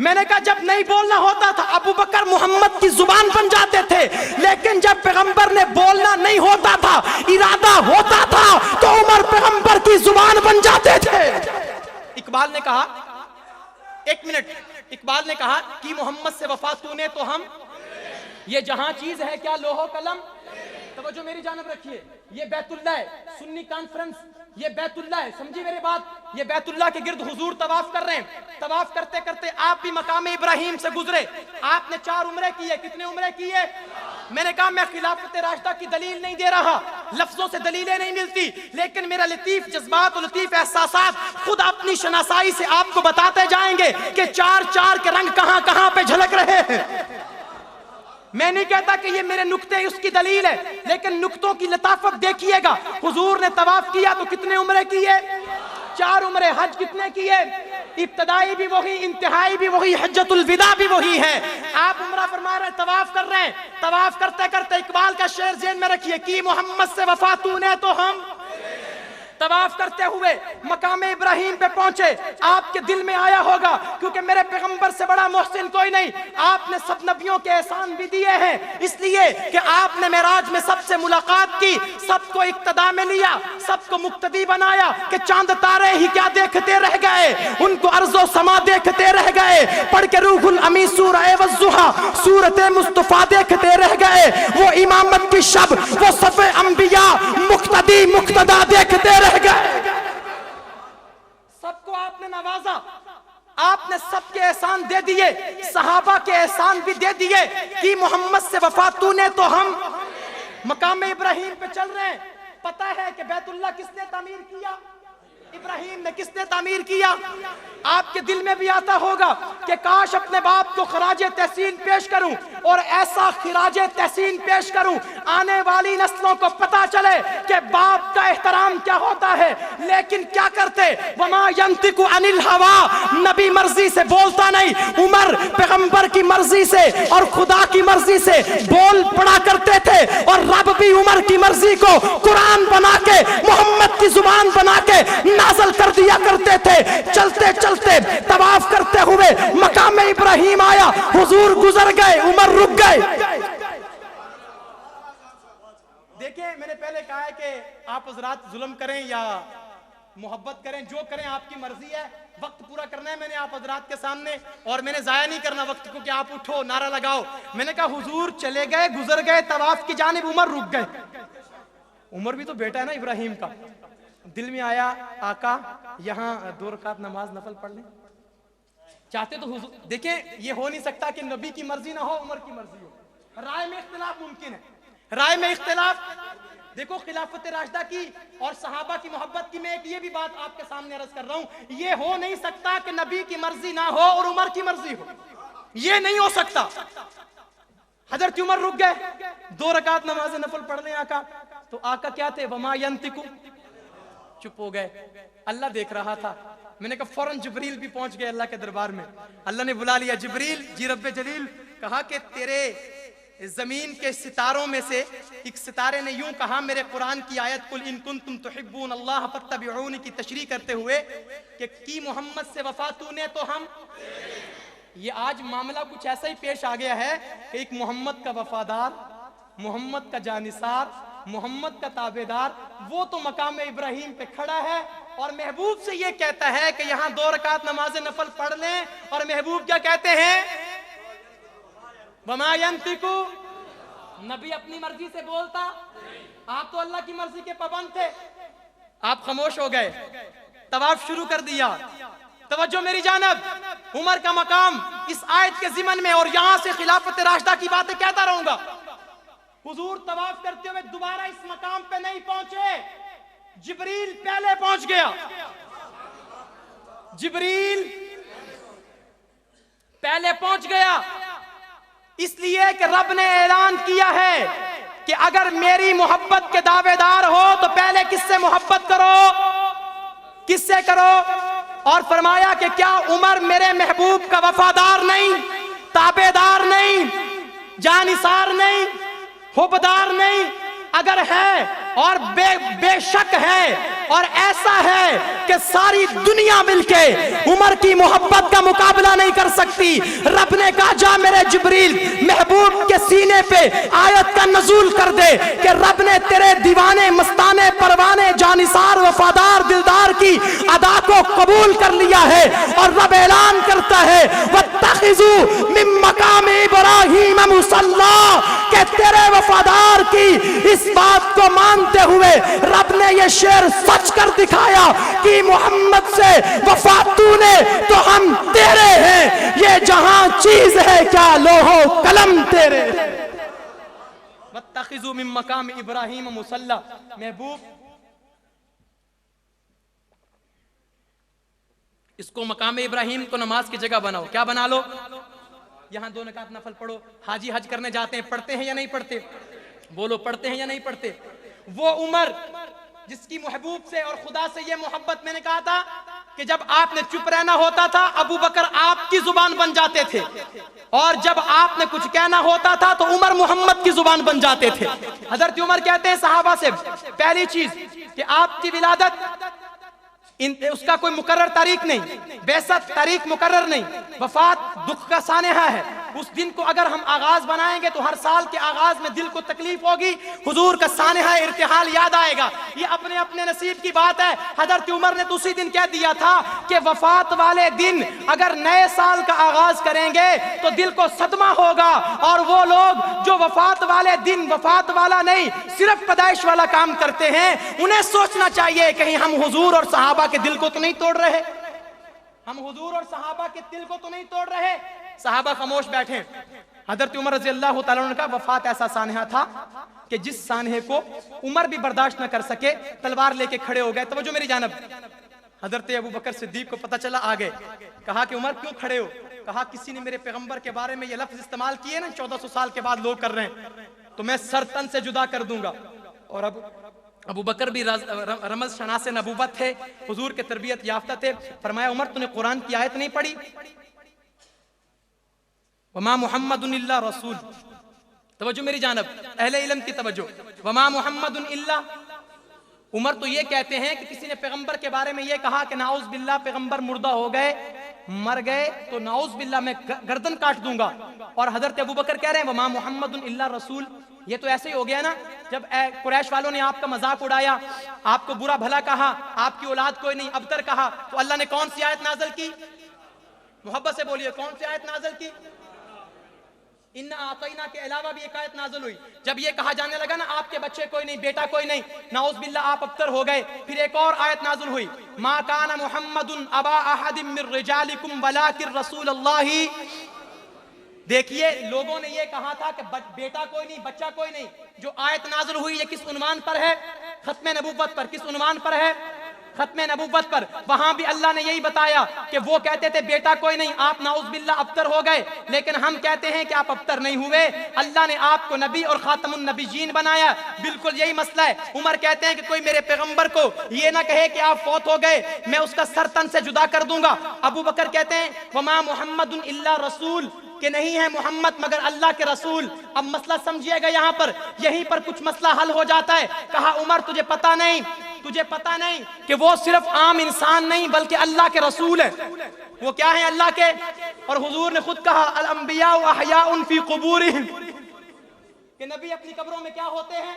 میں نے کہا جب نہیں بولنا ہوتا تھا ابو بکر محمد کی زبان بن جاتے تھے، لیکن جب پیغمبر نے بولنا نہیں ہوتا تھا، ارادہ ہوتا تھا، تو عمر پیغمبر کی زبان بن جاتے تھے۔ اقبال نے کہا، ایک منٹ، اقبال نے کہا کہ محمد سے وفا تو نے تو ہم، یہ جہاں چیز ہے کیا لوح و قلم، توجہ میری جانب رکھیے، یہ بیت اللہ ہے، سنی کانفرنس، یہ بیت اللہ ہے، سمجھی میری بات، یہ بیت اللہ کے گرد حضور طواف کر رہے ہیں، طواف کرتے کرتے آپ بھی مقام ابراہیم سے گزرے، آپ نے 4 عمرے کیے، کتنے عمرے کیے؟ میں نے کہا میں خلافت راشدہ کی دلیل نہیں دے رہا، لفظوں سے دلیلیں نہیں ملتی، لیکن میرا لطیف جذبات اور لطیف احساسات خود اپنی شناسائی سے آپ کو بتاتے جائیں گے کہ 4 کے رنگ کہاں کہاں پہ جھلک رہے ہیں۔ میں نہیں کہتا کہ یہ میرے نکتے اس کی دلیل ہے، لیکن نکتوں کی لطافت دیکھیے گا۔ حضور نے طواف کیا تو کتنے عمرے کیے؟ 4 عمرے۔ حج کتنے کیے؟ ابتدائی بھی وہی، انتہائی بھی وہی، حجۃ الوداع بھی وہی ہے۔ آپ عمرہ فرما رہے ہیں، طواف کر رہے ہیں، طواف کرتے کرتے اقبال کا شعر ذہن میں رکھیے، کی محمد سے وفا تو نے تو ہم، طواف کرتے ہوئے مقام ابراہیم پہ پہنچے، آپ کے دل میں آیا ہوگا کیونکہ میرے پیغمبر سے بڑا محسن کوئی نہیں، آپ نے سب نبیوں کے احسان بھی دیے ہیں، اس لیے کہ آپ نے معراج میں سب سے ملاقات کی، سب کو اقتداء میں لیا، سب کو مقتدی بنایا کہ چاند تارے ہی کیا دیکھتے رہ گئے، ان کو ارض و سما دیکھتے رہ گئے، پڑھ کے روح الامی سورہ والضحیٰ سورت مصطفیٰ دیکھتے رہ گئے، وہ امامت کی شب، وہ صف انبیاء، مقتدی مقتدا دیکھتے رہ گئے۔ سب کو آپ نے نوازا، آپ نے سب کے احسان دے دیے، صحابہ کے احسان بھی دے دیے، کہ محمد سے وفا تو نے تو ہم، مقام ابراہیم پہ چل رہے ہیں۔ پتہ ہے کہ بیت اللہ کس نے تعمیر کیا؟ ابراہیم نے۔ کس نے تعمیر کیا؟ آپ کے دل میں بھی آتا ہوگا کہ کاش اپنے باپ کو خراج تحسین پیش کروں، اور ایسا خراج تحسین پیش کروں آنے والی نسلوں کو پتا چلے کہ باپ کا احترام کیا ہوتا ہے، لیکن کیا کرتے؟ وما ینطق عن الہویٰ، نبی مرضی سے بولتا نہیں، عمر پیغمبر کی مرضی سے اور خدا کی مرضی سے بول پڑا کرتے تھے، اور رب بھی عمر کی مرضی کو قرآن بنا کے، محمد کی زبان بنا کے نازل کر دیا کرتے تھے۔ چلتے چلتے طواف کرتے ہوئے مقام ابراہیم آیا، حضور گزر گئے، عمر رک گئے۔ دیکھیں میں نے پہلے کہا ہے کہ آپ حضرات ظلم کریں یا محبت کریں، جو کریں آپ کی مرضی ہے، وقت پورا کرنا ہے میں نے آپ حضرات کے سامنے، اور میں نے ضائع نہیں کرنا وقت کو کہ آپ اٹھو نعرہ لگاؤ۔ میں نے کہا حضور چلے گئے، گزر گئے طواف کی جانب، عمر رک گئے۔ عمر بھی تو بیٹا ہے نا ابراہیم کا۔ دل میں آیا آقا یہاں 2 رکعت نماز نفل پڑھ لیں، چاہتے تو حضور، دیکھیں یہ ہو نہیں سکتا کہ نبی کی مرضی نہ ہو عمر کی مرضی ہو، رائے میں اختلاف ممکن ہے، رائے میں اختلاف۔ دیکھو خلافت راشدہ کی اور صحابہ کی محبت کی میں ایک یہ بھی بات آپ کے سامنے عرض کر رہا ہوں، یہ ہو نہیں سکتا کہ نبی کی مرضی نہ ہو اور عمر کی مرضی ہو، یہ نہیں ہو سکتا۔ حضرت عمر رک گئے، 2 رکعت نماز نفل پڑھ لیں آقا، تو آقا کیا تھے؟ وما ینطق، چپ ہو گئے۔ اللہ دیکھ رہا تھا، میں نے کہا فوراً جبریل بھی پہنچ گئے اللہ کے دربار میں، اللہ نے بلا لیا، جبریل جی رب جلیل، کہا کہ تیرے زمین کے ستاروں میں سے ایک ستارے نے یوں کہا میرے قرآن کی آیت قل ان کنتم تحبون اللہ فاتبعونی کی تشریح کرتے ہوئے کہ کی محمد سے وفا تو نے تو ہم۔ یہ آج معاملہ کچھ ایسا ہی پیش آ گیا ہے کہ ایک محمد کا وفادار، محمد کا جانثار، محمد کا تابعدار، وہ تو مقام ابراہیم پہ کھڑا ہے اور محبوب سے یہ کہتا ہے کہ یہاں 2 رکعت نماز نفل پڑھ لیں، اور محبوب کیا کہتے ہیں؟ وما ینطق، نبی اپنی مرضی سے بولتا، آپ تو اللہ کی مرضی کے پابند تھے، آپ خاموش ہو گئے، طواف شروع کر دیا۔ توجہ میری جانب، عمر کا مقام اس آیت کے ضمن میں، اور یہاں سے خلافت راشدہ کی باتیں کہتا رہوں گا۔ حضور طواف کرتے ہوئے دوبارہ اس مقام پہ نہیں پہنچے، جبریل پہلے پہنچ گیا، جبریل پہلے پہنچ گیا، اس لیے کہ رب نے اعلان کیا ہے کہ اگر میری محبت کے دعوے دار ہو تو پہلے کس سے محبت کرو؟ کس سے کرو؟ اور فرمایا کہ کیا عمر میرے محبوب کا وفادار نہیں، تابعدار نہیں، جانثار نہیں، حبدار نہیں؟ اگر ہے اور بے شک ہے اور ایسا ہے کہ ساری دنیا مل کے عمر کی محبت کا مقابلہ نہیں کر سکتی۔ رب نے کہا جا میرے جبریل محبوب کے سینے پہ آیت کا نزول کر دے کہ رب نے تیرے دیوانے مستانے پروانے جانثار وفادار دلدار کی ادا کو قبول کر لیا ہے، اور رب اعلان کرتا ہے وَاتَّخِذُوا مِن مَّقَامِ إِبْرَاهِيمَ مُصَلًّى کہ تیرے وفادار کی اس بات کو مانتے ہوئے رب نے یہ شعر سچ کر دکھایا کہ محمد سے وفا تو نے تو ہم تیرے ہیں، یہ جہاں چیز ہے کیا لوح و قلم تیرے۔ وَاتَّخِذُوا مِن مَّقَامِ إِبْرَاهِيمَ مُصَلًّى، محبوب اس کو مقام ابراہیم کو نماز کی جگہ بناؤ۔ کیا بنا لو؟ یہاں 2 رکعت نفل پڑھو۔ حاجی حج کرنے جاتے ہیں، پڑھتے ہیں یا نہیں پڑھتے؟ بولو پڑھتے ہیں یا نہیں پڑھتے؟ وہ عمر جس کی محبوب سے اور خدا سے یہ محبت، میں نے کہا تھا کہ جب آپ نے چپ رہنا ہوتا تھا ابو بکر آپ کی زبان بن جاتے تھے، اور جب آپ نے کچھ کہنا ہوتا تھا تو عمر محمد کی زبان بن جاتے تھے۔ حضرت عمر کہتے ہیں صحابہ سے پہلی چیز کہ آپ کی ولادت اس کا کوئی مقرر تاریخ نہیں، بعثت تاریخ مقرر نہیں، وفات دکھ کا سانحہ ہے۔ اس دن کو اگر ہم آغاز بنائیں گے تو ہر سال کے آغاز میں دل کو تکلیف ہوگی، حضور کا سانحہ ارتحال یاد آئے گا۔ یہ اپنے اپنے نصیب کی بات ہے۔ حضرت عمر نے تو اسی دن کہہ دیا تھا کہ وفات والے دن اگر نئے سال کا آغاز کریں گے تو دل کو صدمہ ہوگا، اور وہ لوگ جو وفات والے دن وفات والا نہیں صرف پیدائش والا کام کرتے ہیں، انہیں سوچنا چاہیے کہیں ہم حضور اور صحابہ کے دل کو تو نہیں توڑ رہے، ہم حضور اور صحابہ کے دل کو تو نہیں توڑ رہے۔ صحابہ خاموش بیٹھے۔ حضرت عمر رضی اللہ تعالیٰ عنہ کا وفات ایسا سانحہ تھا کہ جس سانحے کو عمر بھی برداشت نہ کر سکے، تلوار لے کے کھڑے ہو گئے۔ توجہ میری جانب، حضرت ابو بکر صدیق کو پتہ چلا، آ گئے۔ کہا کہ عمر کیوں کھڑے ہو؟ کہا کسی نے میرے پیغمبر کے بارے میں یہ لفظ استعمال کیے نا 1400 سال کے بعد لوگ کر رہے ہیں، تو میں سر تن سے جدا کر دوں گا۔ اور ابو بکر بھی رمز شناس نبوت تھے، حضور کے تربیت یافتہ تھے۔ فرمایا عمر تو نے قرآن کی آیت نہیں پڑھی؟ وما محمد الا رسول، توجہ میری جانب، اہل علم کی توجہ، وما محمد الا، عمر تو یہ کہتے ہیں کہ کسی نے پیغمبر کے بارے میں یہ کہا کہ نعوذ باللہ پیغمبر مردہ ہو گئے، مر گئے تو نعوذ باللہ میں گردن کاٹ دوں گا۔ اور حضرت ابو بکر کہہ رہے ہیں وما محمد الا رسول۔ یہ تو ایسے ہی ہو گیا نا، جب قریش والوں نے آپ کا مذاق اڑایا، آپ کو برا بھلا کہا، آپ کی اولاد کوئی نہیں ابتر کہا، تو اللہ نے کون سی آیت نازل کی؟ محبت سے بولیے، کون سی آیت نازل کی؟ اِنَّا أَعْطَيْنَا کے علاوہ بھی ایک آیت نازل ہوئی۔ جب یہ کہا جانے لگا نا آپ کے بچے کوئی نہیں، بیٹا کوئی نہیں، نعوذ باللہ آپ ابتر ہو گئے، پھر ایک اور آیت نازل ہوئی، مَا كَانَ مُحَمَّدٌ أَبَا أَحَدٍ مِّن رِّجَالِكُمْ وَلَٰكِن رَّسُولَ اللَّهِ۔ دیکھیے لوگوں نے یہ کہا تھا کہ بیٹا کوئی نہیں، بچہ کوئی نہیں۔ جو آیت نازل ہوئی یہ کس عنوان پر ہے؟ ختم نبوت پر۔ کس عنوان پر ہے؟ ختم نبوت پر۔ وہاں بھی اللہ نے یہی بتایا کہ وہ کہتے تھے بیٹا کوئی نہیں، آپ نعوذ باللہ ابتر ہو گئے، لیکن ہم کہتے ہیں کہ آپ ابتر نہیں ہوئے، اللہ نے آپ کو نبی اور خاتم النبیین بنایا۔ بالکل یہی مسئلہ ہے۔ عمر کہتے ہیں کہ کوئی میرے پیغمبر کو یہ نہ کہے کہ آپ فوت ہو گئے، میں اس کا سر تن سے جدا کر دوں گا۔ ابو بکر کہتے ہیں وما محمد الا رسول، کہ نہیں ہے محمد مگر اللہ کے رسول۔ اب مسئلہ سمجھیے گا، یہاں پر یہیں پر کچھ مسئلہ حل ہو جاتا ہے۔ کہا عمر تجھے پتہ نہیں کہ وہ صرف عام انسان نہیں بلکہ اللہ کے رسول ہیں۔ وہ کیا ہیں؟ اللہ کے۔ اور حضور نے خود کہا الانبیاء احیاء فی قبورہم، کہ نبی اپنی قبروں میں کیا ہوتے ہیں؟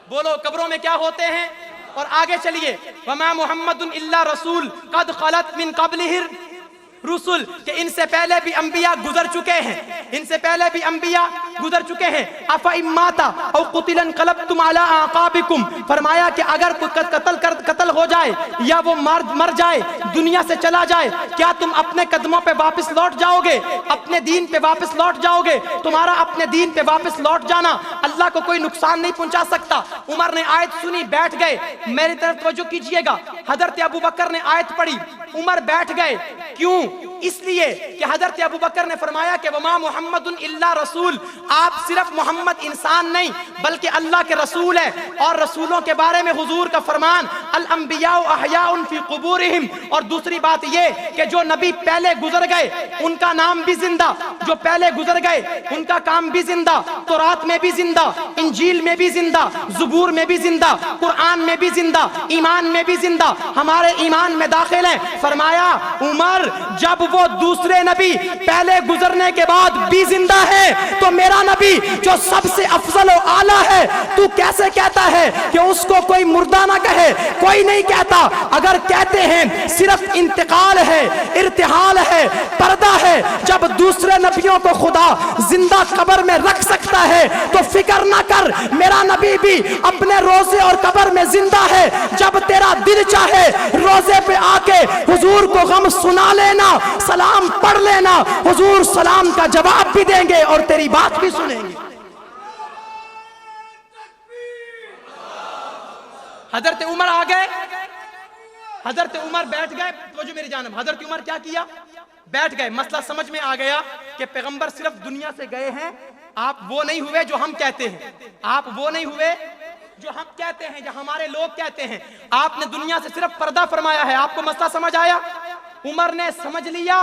بولو قبروں میں کیا ہوتے ہیں؟ اور آگے چلیے، وما محمد الا رسول قد خلت من قبلہ رسول، کہ ان سے پہلے بھی انبیاء گزر چکے ہیں، ان سے پہلے بھی انبیاء گزر چکے ہیں۔ افإن مات او قتل انقلبتم علی اعقابکم، فرمایا کہ اگر کوئی قتل ہو جائے یا وہ مر جائے، دنیا سے چلا جائے، کیا تم اپنے قدموں پہ واپس لوٹ جاؤ گے؟ اپنے دین پہ واپس لوٹ جاؤ گے؟ تمہارا اپنے دین پہ واپس لوٹ جانا اللہ کو کوئی نقصان نہیں پہنچا سکتا۔ عمر نے آیت سنی، بیٹھ گئے۔ میری طرف توجہ کیجئے گا، حضرت ابو بکر نے آیت پڑھی، عمر بیٹھ گئے۔ کیوں؟ اس لیے کہ حضرت ابو بکر نے فرمایا کہ وما محمد الا رسول، آپ صرف محمد انسان نہیں بلکہ اللہ کے رسول ہیں۔ اور رسولوں کے بارے میں حضور کا فرمان الانبیاء احیاء فی قبورہم، اور دوسری بات یہ کہ جو نبی پہلے گزر گئے ان کا نام بھی زندہ، جو پہلے گزر گئے ان کا کام بھی زندہ، تورات میں بھی زندہ، انجیل میں بھی زندہ، زبور میں بھی زندہ، قرآن میں بھی زندہ، ایمان میں بھی زندہ، ہمارے ایمان میں داخل ہیں۔ فرمایا عمر جب وہ دوسرے نبی پہلے گزرنے کے بعد بھی زندہ ہے تو میرا نبی جو سب سے افضل و اعلیٰ ہے تو کیسے کہتا ہے کہ اس کو کوئی مردہ نہ کہے؟ کوئی نہیں کہتا۔ اگر کہتے ہیں صرف انتقال ہے، ارتحال ہے، پردہ ہے، جب دوسرے نبیوں کو خدا زندہ قبر میں رکھ سکتا ہے تو فکر نہ کر، میرا نبی بھی اپنے روزے اور قبر میں زندہ ہے۔ جب تیرا دل چاہے روزے پہ آ کے حضور کو غم سنا لینا، سلام پڑھ لینا، حضور سلام کا جواب بھی دیں گے اور تیری بات بھی سنیں گے۔ حضرت عمر آ گئے، حضرت عمر بیٹھ گئے، توجہ میری جانب، حضرت عمر کیا کیا؟ بیٹھ گئے۔ مسئلہ سمجھ میں آ گیا کہ پیغمبر صرف دنیا سے گئے ہیں، آپ وہ نہیں ہوئے جو ہم کہتے ہیں، آپ وہ نہیں ہوئے جو ہم کہتے ہیں، جو ہمارے لوگ کہتے ہیں۔ آپ نے دنیا سے صرف پردہ فرمایا ہے۔ آپ کو مسئلہ سمجھ آیا؟ عمر نے سمجھ لیا،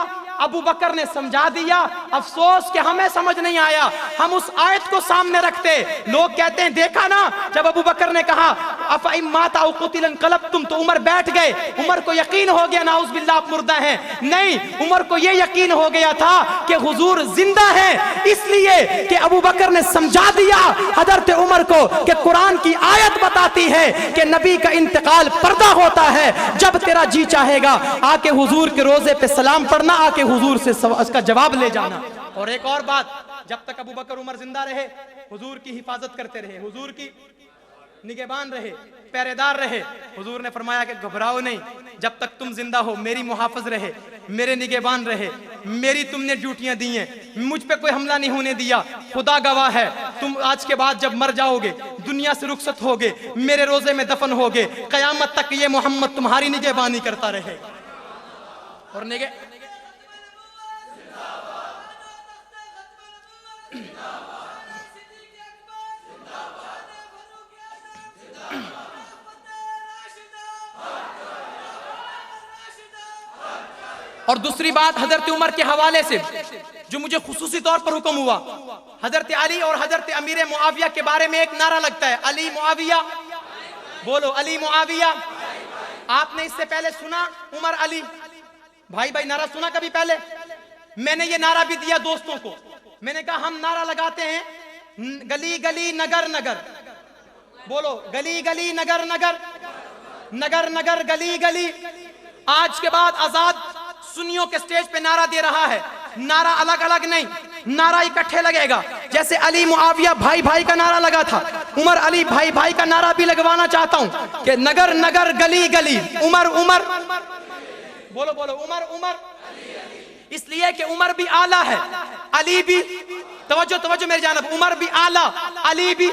ابو بکر نے سمجھا دیا، افسوس کہ ہمیں سمجھ نہیں آیا۔ ہم اس آیت کو سامنے رکھتے، لوگ کہتے ہیں دیکھا نا جب ابو بکر نے کہا افئن مات او قتل انقلبتم تو عمر بیٹھ گئے، عمر کو یقین ہو گیا نعوذ باللہ آپ مردہ ہیں۔ نہیں، عمر کو یہ یقین ہو گیا تھا کہ حضور زندہ ہیں، اس لیے کہ ابو بکر نے سمجھا دیا حضرت عمر کو کہ قرآن کی آیت بتاتی ہے کہ نبی کا انتقال پردہ ہوتا ہے۔ جب تیرا جی چاہے گا آ کے حضور کے روزے پہ سلام پڑھنا، آ کے حضور سے اس کا جواب لے جانا۔ اور ایک اور بات، جب تک ابو بکر عمر زندہ رہے حضور کی حفاظت کرتے رہے، حضور کی نگہبان رہے، پہرے دار رہے۔ حضور نے فرمایا کہ گھبراؤ نہیں، جب تک تم زندہ ہو میری محافظ رہے، میرے نگہبان رہے، میری تم نے ڈیوٹیاں دی ہیں، مجھ پہ کوئی حملہ نہیں ہونے دیا۔ خدا گواہ ہے تم آج کے بعد جب مر جاؤ گے، دنیا سے رخصت ہوگے، میرے روزے میں دفن ہوگے، قیامت تک یہ محمد تمہاری نگہبانی کرتا رہے۔ اور اور دوسری بات حضرت عمر کے حوالے سے جو مجھے خصوصی طور پر حکم ہوا، حضرت علی اور حضرت امیر معاویہ کے بارے میں ایک نعرہ لگتا ہے، علی معاویہ، بولو علی معاویہ۔ آپ نے اس سے پہلے سنا عمر علی؟ بھائی بھائی نعرہ سنا کبھی پہلے؟ میں نے یہ نعرہ بھی دیا دوستوں کو، میں نے کہا ہم نعرہ لگاتے ہیں گلی گلی نگر نگر، بولو گلی گلی نگر نگر، نگر نگر گلی گلی۔ آج کے بعد آزاد سنیوں کے سٹیج پہ نعرہ دے رہا ہے، نعرہ الگ الگ نہیں، نعرہ اکٹھے لگے گا۔ جیسے علی معاویہ بھائی بھائی کا نعرہ لگا تھا، عمر علی بھائی بھائی کا نعرہ بھی لگوانا چاہتا ہوں کہ نگر نگر گلی گلی، عمر عمر، بولو بولو عمر عمر، اس لیے کہ عمر بھی اعلیٰ ہے، علی بھی، توجہ توجہ میری جانب، عمر بھی اعلیٰ، علی بھی،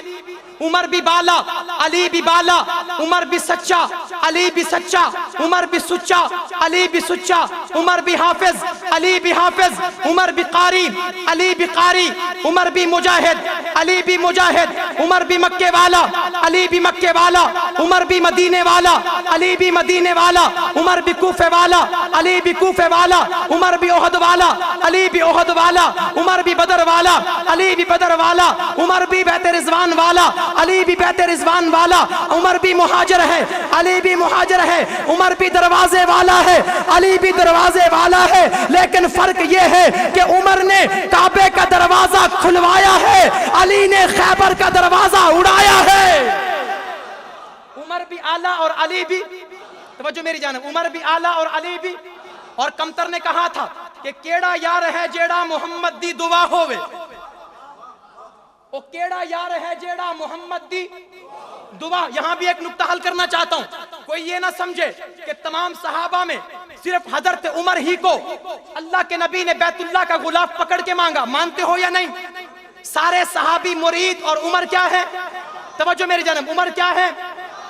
عمر بھی بالا، علی بھی بالا، عمر بھی سچا، علی بھی سچا، عمر بھی سچا، علی بھی سچا، عمر بھی حافظ، علی بھی حافظ، عمر بھی قاری، علی بھی قاری، عمر بھی مجاہد، علی بھی مجاہد، عمر بھی مکے والا، علی بھی مکے والا، عمر بھی مدینے والا، علی بھی مدینے والا، عمر بھی کوفے والا، علی بھی کوفے والا، عمر بھی احد والا، علی بھی احد والا، عمر بھی بدر والا، علی بھی بدر والا، عمر بھی بیت رضوان والا، علی بھی بیت رضوان والا، عمر بھی مہاجر ہے، علی بھی مہاجر ہے، عمر بھی دروازے والا ہے، علی بھی دروازے والا ہے۔ لیکن فرق یہ ہے کہ عمر نے کعبے کا دروازہ کھلوایا ہے، علی نے خیبر کا دروازہ اڑایا ہے۔ عمر بھی اعلیٰ اور علی بھی، توجہ میری جانب، عمر بھی اعلیٰ اور علی بھی۔ اور کمتر نے کہا تھا کہ کیڑا یار ہے جیڑا محمد دی دعا ہووے، او کیڑا یار ہے جیڑا محمد دی دعا۔ یہاں بھی ایک نکتہ حل کرنا چاہتا ہوں، کوئی یہ نہ سمجھے کہ تمام صحابہ میں صرف حضرت عمر ہی کو اللہ کے نبی نے بیت اللہ کا غلاف پکڑ کے مانگا، مانتے ہو یا نہیں؟ سارے صحابی مرید، اور عمر کیا ہے؟ توجہ میری جانب، عمر کیا ہے؟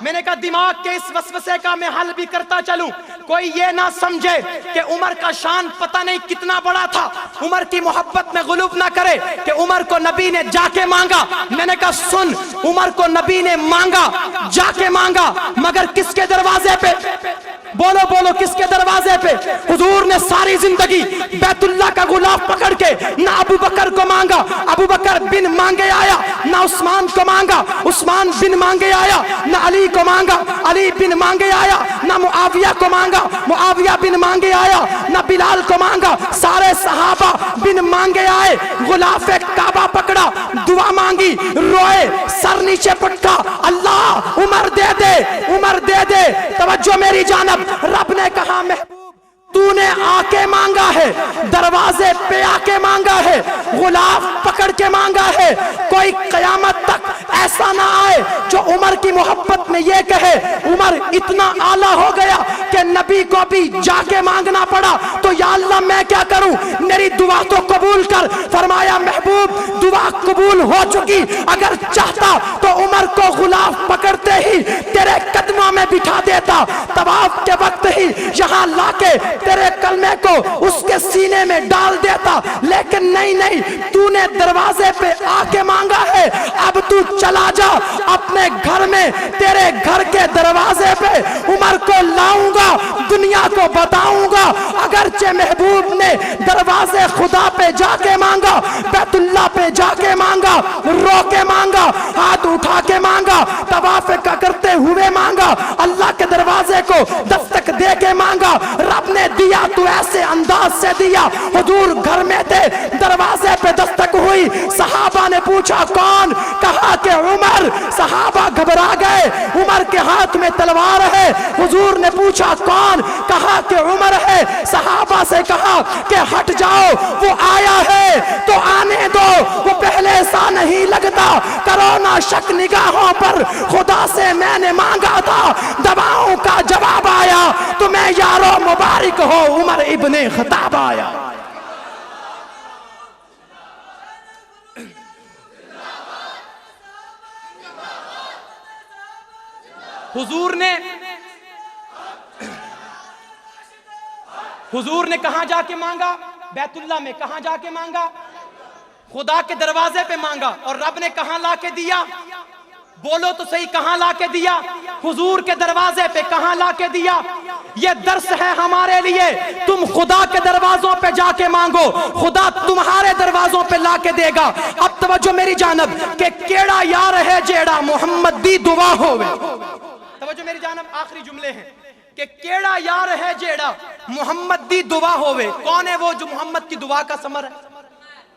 میں نے کہا دماغ کے اس وسوسے کا میں حل بھی کرتا چلوں، کوئی یہ نہ سمجھے کہ عمر کا شان پتہ نہیں کتنا بڑا تھا، عمر کی محبت میں غلوب نہ کرے کہ عمر کو نبی نے جا کے مانگا۔ میں نے کہا سن، عمر کو نبی نے مانگا، جا کے مانگا، مگر کس کے دروازے پہ؟ بولو بولو کس کے دروازے پہ؟ حضور نے ساری زندگی بیت اللہ کا غلاف پکڑ کے نہ ابو بکر کو مانگا، ابو بکر بن مانگے آیا، نہ عثمان کو مانگا، عثمان بن مانگے آیا، نہ علی کو مانگا، علی بن مانگے آیا، نہ معاویہ کو مانگا، معاویہ بن مانگے آیا، نہ بلال کو مانگا، سارے صحابہ بن مانگے آئے، غلاف کعبہ پکڑا، دعا مانگی، روئے، سر نیچے پٹکا، اللہ عمر دے دے، عمر دے دے۔ توجہ میری جانب، رب نے کہا محبوب تو نے آ کے مانگا ہے، دروازے پہ آ کے مانگا ہے، غلاف پکڑ کے مانگا ہے، کوئی قیامت تک ایسا نہ آئے جو عمر کی محبت میں یہ کہے عمر اتنا اعلیٰ ہو گیا کہ نبی کو بھی جا کے مانگنا پڑا تو یا اللہ میں کیا کروں، میری دعا تو قبول کر۔ فرمایا محبوب دعا قبول ہو چکی، اگر چاہتا تو عمر کو غلاف پکڑتے ہی تیرے قدموں میں بٹھا دیتا، طواف کے وقت ہی یہاں لا کے تیرے کلمے کو اس کے سینے میں ڈال دیتا، لیکن نہیں، تو نے دروازے پہ آ کے مانگا ہے، اب تو چلا جا اپنے گھر میں، تیرے گھر کے دروازے پہ عمر کو لاؤں گا، دنیا کو بتاؤں گا۔ اگرچہ محبوب نے دروازے خدا پہ جا کے مانگا، بیت اللہ پہ جا کے مانگا، رو کے مانگا، ہاتھ اٹھا کے مانگا، طواف کرتے ہوئے مانگا، اللہ کے دروازے کو دستک دے کے مانگا، رب نے دیا تو ایسے انداز سے دیا۔ حضور گھر میں تھے، دروازے پہ دستک ہوئی، صحابہ نے پوچھا کون؟ کہا کہ عمر۔ صحابہ گھبرا گئے، عمر کے ہاتھ میں تلوار ہے۔ حضور نے پوچھا کون؟ کہا کہ عمر ہے۔ صحابہ سے کہا کہ ہٹ جاؤ، وہ آیا ہے تو آنے دو، وہ پہلے سا نہیں لگتا، کرو نہ شک نگاہوں پر، خدا سے میں نے مانگا تھا، دعاؤں کا جواب آیا، تمہیں یارو مبارک ہو، عمر ابن خطاب آیا۔ حضور نے کہاں جا کے مانگا؟ بیت اللہ میں۔ کہاں جا کے مانگا؟ خدا کے دروازے پہ مانگا، اور رب نے کہاں لا کے دیا؟ بولو تو صحیح، کہاں لا کے دیا؟ حضور کے دروازے پہ۔ کہاں لا کے دیا؟ یہ درس ہے ہمارے لیے، تم خدا کے دروازوں پہ جا کے مانگو، خدا تمہارے دروازوں پہ لا کے دے گا۔ اب توجہ میری جانب کہ کیڑا یار ہے جیڑا محمد دی دعا ہوئے۔ توجہ میری جانب، آخری جملے ہیں کہ کیڑا یار ہے جیڑا محمد دی دعا ہوئے۔ کون ہے وہ جو محمد کی دعا کا ثمر ہے؟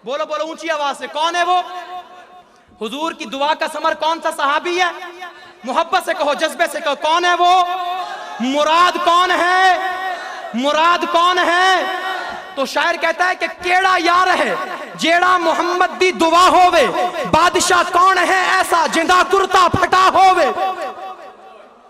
بولو بولو اونچی آواز سے، کون ہے وہ؟ حضور کی دعا کا ثمر کون سا صحابی ہے؟ محبت سے کہو، جذبے سے کہو، کون ہے وہ؟ مراد کون ہے؟ مراد کون ہے؟ تو شاعر کہتا ہے کہ کیڑا یار ہے جیڑا محمد دی دعا ہووے، بادشاہ کون ہے ایسا جندہ کرتا پھٹا ہووے۔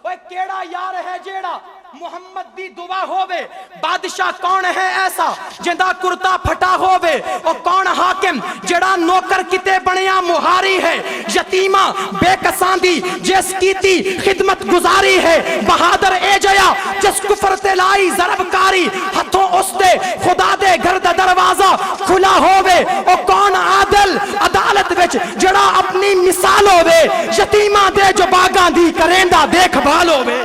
وہ کیڑا یار ہے جیڑا محمد دی دعا ہووے، بادشاہ کون ہے ایسا جندہ کرتا پھٹا ہووے۔ اور کون حاکم جڑا نوکر کتے بنیا مہاری ہے، یتیمہ بے کساندی جس کیتی خدمت گزاری ہے، بہادر اے جیا جس کفر تے لائی ضرب کاری، ہتھوں اس دے خدا دے گھر دا دروازہ کھلا ہووے۔ اور کون عادل عدالت وچ جڑا اپنی مثال ہووے، یتیمہ دے جو باغاں دی کریندہ دیکھ بھال ہووے۔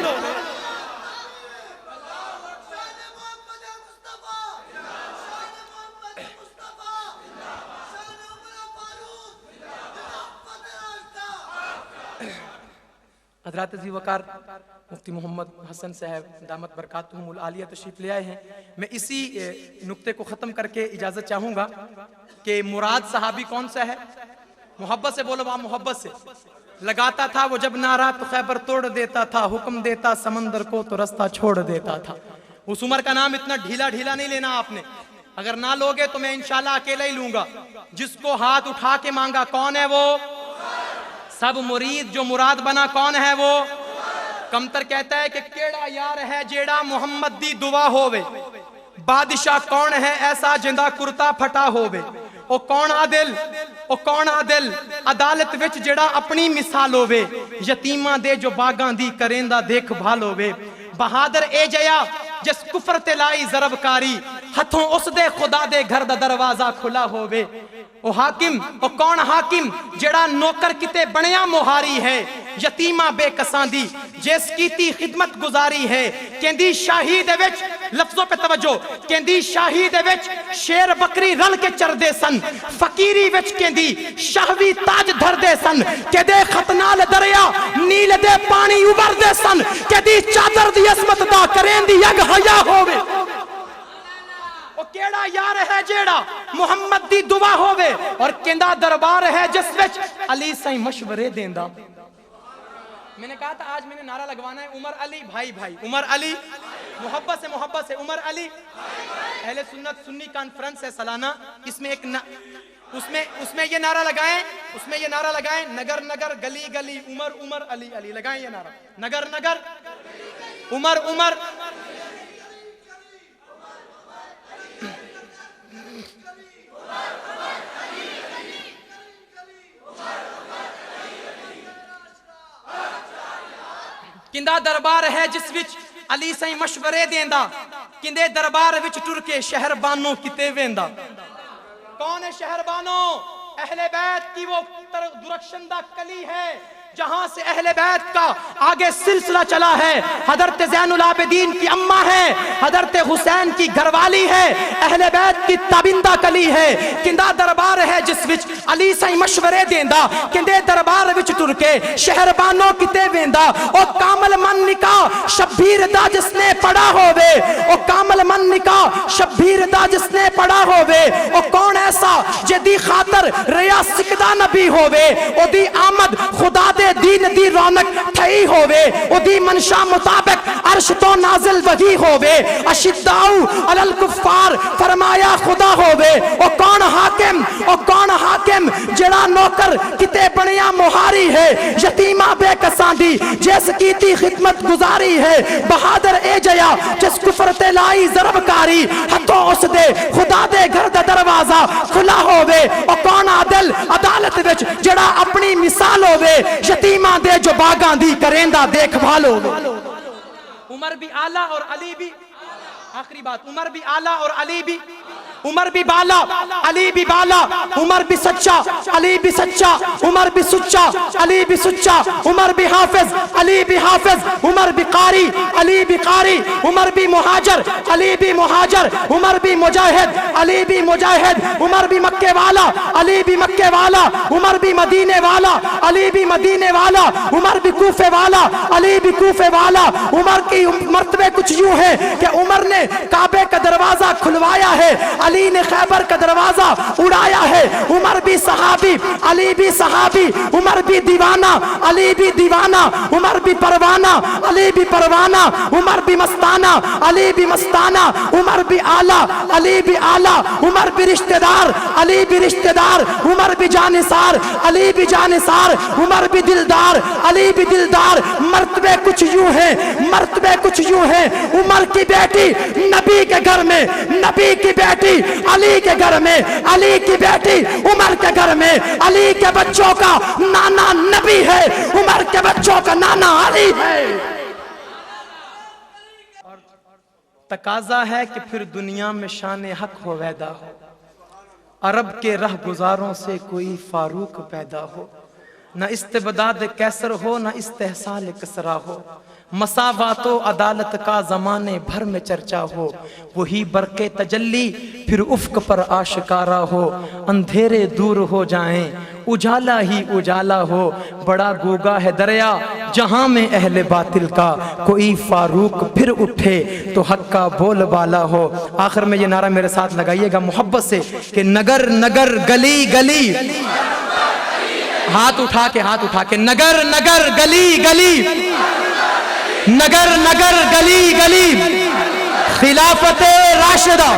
حضرات عزیز وقار مفتی محمد حسن صاحب دامت برکاتہم العالیہ تشریف لے آئے ہیں۔ میں اسی نقطے کو ختم کر کے اجازت چاہوں گا کہ مراد صحابی کون سا ہے؟ محبت سے بولو، وہاں محبت سے لگاتا تھا وہ جب نعرہ تو خیبر توڑ دیتا تھا، حکم دیتا سمندر کو تو رستہ چھوڑ دیتا تھا۔ اس عمر کا نام اتنا ڈھیلا نہیں لینا آپ نے، اگر نہ لوگے تو میں انشاءاللہ اکیلا ہی لوں گا۔ جس کو ہاتھ اٹھا کے مانگا کون ہے وہ؟ سب مرید جو مراد بنا کون ہے وہ؟ کمتر کہتا ہے کہ کیڑا یار ہے جیڑا محمد دی دعا ہووے، بادشاہ کون ہے ایسا جندہ کرتا پھٹا ہووے۔ او کون عادل عدالت وچ جڑا اپنی مثال ہووے، یتیماں دے جو باغاں دی کریندا دیکھ بھال ہووے بہادر اے جیا جس کفر تے لائی ضرب کاری ہتھوں اس دے خدا دے گھر دا دروازہ کھلا ہووے او حاکم او کون حاکم جڑا نوکر کتے بنیا مہاری ہے یتیمہ بے کساں دی جس کیتی خدمت گزاری ہے کہندی شاہی دے وچ لفظوں پہ توجہ کہندی شاہی دے وچ شیر بکری رل کے چر دے سن فقیری وچ کہندی شاہوی تاج دھر دے سن کہدے ختنال دریا نیل دے پانی ابر دے سن کہدی چادر دی عصمت دا کرین دی یگ حیا ہووے او کیڑا یار ہے جیڑا محمد دی دعا ہووے اور کہندا دربار ہے جس وچ علی سائیں مشورے دیندا میں نے کہا تھا آج میں نے نعرہ لگوانا ہے عمر علی بھائی بھائی عمر علی محبت سے عمر علی اہل سنت سنی کانفرنس ہے سالانہ اس میں ایک اس میں یہ نعرہ لگائیں نگر نگر گلی گلی عمر عمر علی علی لگائیں یہ نعرہ نگر نگر عمر عمر کندہ دربار ہے جس وچ علی سائیں مشورے دیندا کندے دربار وچ ٹر کے شہر بانوں کتے ویندا کون ہے شہر بانوں اہل بیت کی وہ درخشندہ کلی ہے جہاں سے اہل بیت کا آگے سلسلہ چلا ہے حضرت زین العابدین کی اماں ہے حضرت حسین کی گھر والی ہے اہل بیت کی تابندہ کلی ہے کندہ دربار ہے جس وچ علی سائیں مشورے دیندا کندے دربار وچ ٹر کے شہر بانوں کتے ویندا او کامل من نکاح شبیر دا جس نے پڑھا ہووے او کامل من نکاح شبیر دا جس نے پڑھا ہووے او کون ایسا جدی خاطر ریا سکدا نبی ہووے او دی آمد خدا دے دین دی رونق تھئی ہووے او دی منشا مطابق عرش تو نازل وحی ہووے اشداؤ علی الکفار فرمایا خدا ہووے او کون حاکم جڑا نوکر کتے بنیا مہاری ہے یتیمہ بے کساں دی جس کیتی خدمت گزاری ہے بہادر اے جیا جس کفر تے لائی ضرب کاری ہتھوں اس دے خدا دے گھر دا دروازہ کھلا ہووے او کون عادل عدالت وچ جڑا اپنی مثال ہووے یتیمہ دے جو باغاں دی کریندا دیکھ بھال ہووے عمر بھی اعلیٰ اور علی بھی آخری بات عمر بھی اعلیٰ اور علی بھی عمر بھی بالا علی بھی بالا عمر بھی سچا علی بھی سچا عمر بھی سچا علی بھی سچا عمر بھی حافظ علی بھی حافظ عمر بھی قاری علی بھی قاری عمر بھی مہاجر علی بھی مہاجر عمر بھی مجاہد علی بھی مجاہد عمر بھی مکے والا علی بھی مکے والا عمر بھی مدینے والا علی بھی مدینے والا عمر بھی کوفے والا علی بھی کوفے والا عمر کی مرتبے کچھ یوں ہے کہ عمر نے کعبے کا دروازہ کھلوایا ہے علی نے خیبر کا دروازہ اڑایا ہے عمر بھی صحابی علی بھی صحابی عمر بھی دیوانہ علی بھی دیوانہ عمر بھی پروانہ علی بھی پروانہ عمر بھی مستانہ علی بھی مستانہ عمر بھی آلہ علی بھی آلہ عمر بھی رشتہ دار علی بھی رشتہ دار عمر بھی جانثار علی بھی جانثار عمر بھی دلدار علی بھی دلدار مرتبے کچھ یوں ہیں مرتبے کچھ یوں ہیں عمر کی بیٹی نبی کے گھر میں نبی کی بیٹی علی کے گھر میں علی کی بیٹی عمر کے گھر میں علی کے بچوں کا نانا نبی ہے عمر کے بچوں کا نانا علی ہے تقاضا ہے کہ پھر دنیا میں شان حق ہو ویدا ہو عرب کے رہ گزاروں سے کوئی فاروق پیدا ہو نہ استبداد کیسر ہو نہ استحصال کسرا ہو مساوات و عدالت کا زمانے بھر میں چرچا ہو وہی برق تجلی پھر افق پر آشکارا ہو اندھیرے دور ہو جائیں اجالا ہی اجالا ہو بڑا گوگا ہے دریا جہاں میں اہل باطل کا کوئی فاروق پھر اٹھے تو حق کا بول بالا ہو آخر میں یہ نعرہ میرے ساتھ لگائیے گا محبت سے کہ نگر نگر گلی گلی ہاتھ اٹھا کے نگر نگر گلی گلی نگر نگر گلی گلی خلافت راشدہ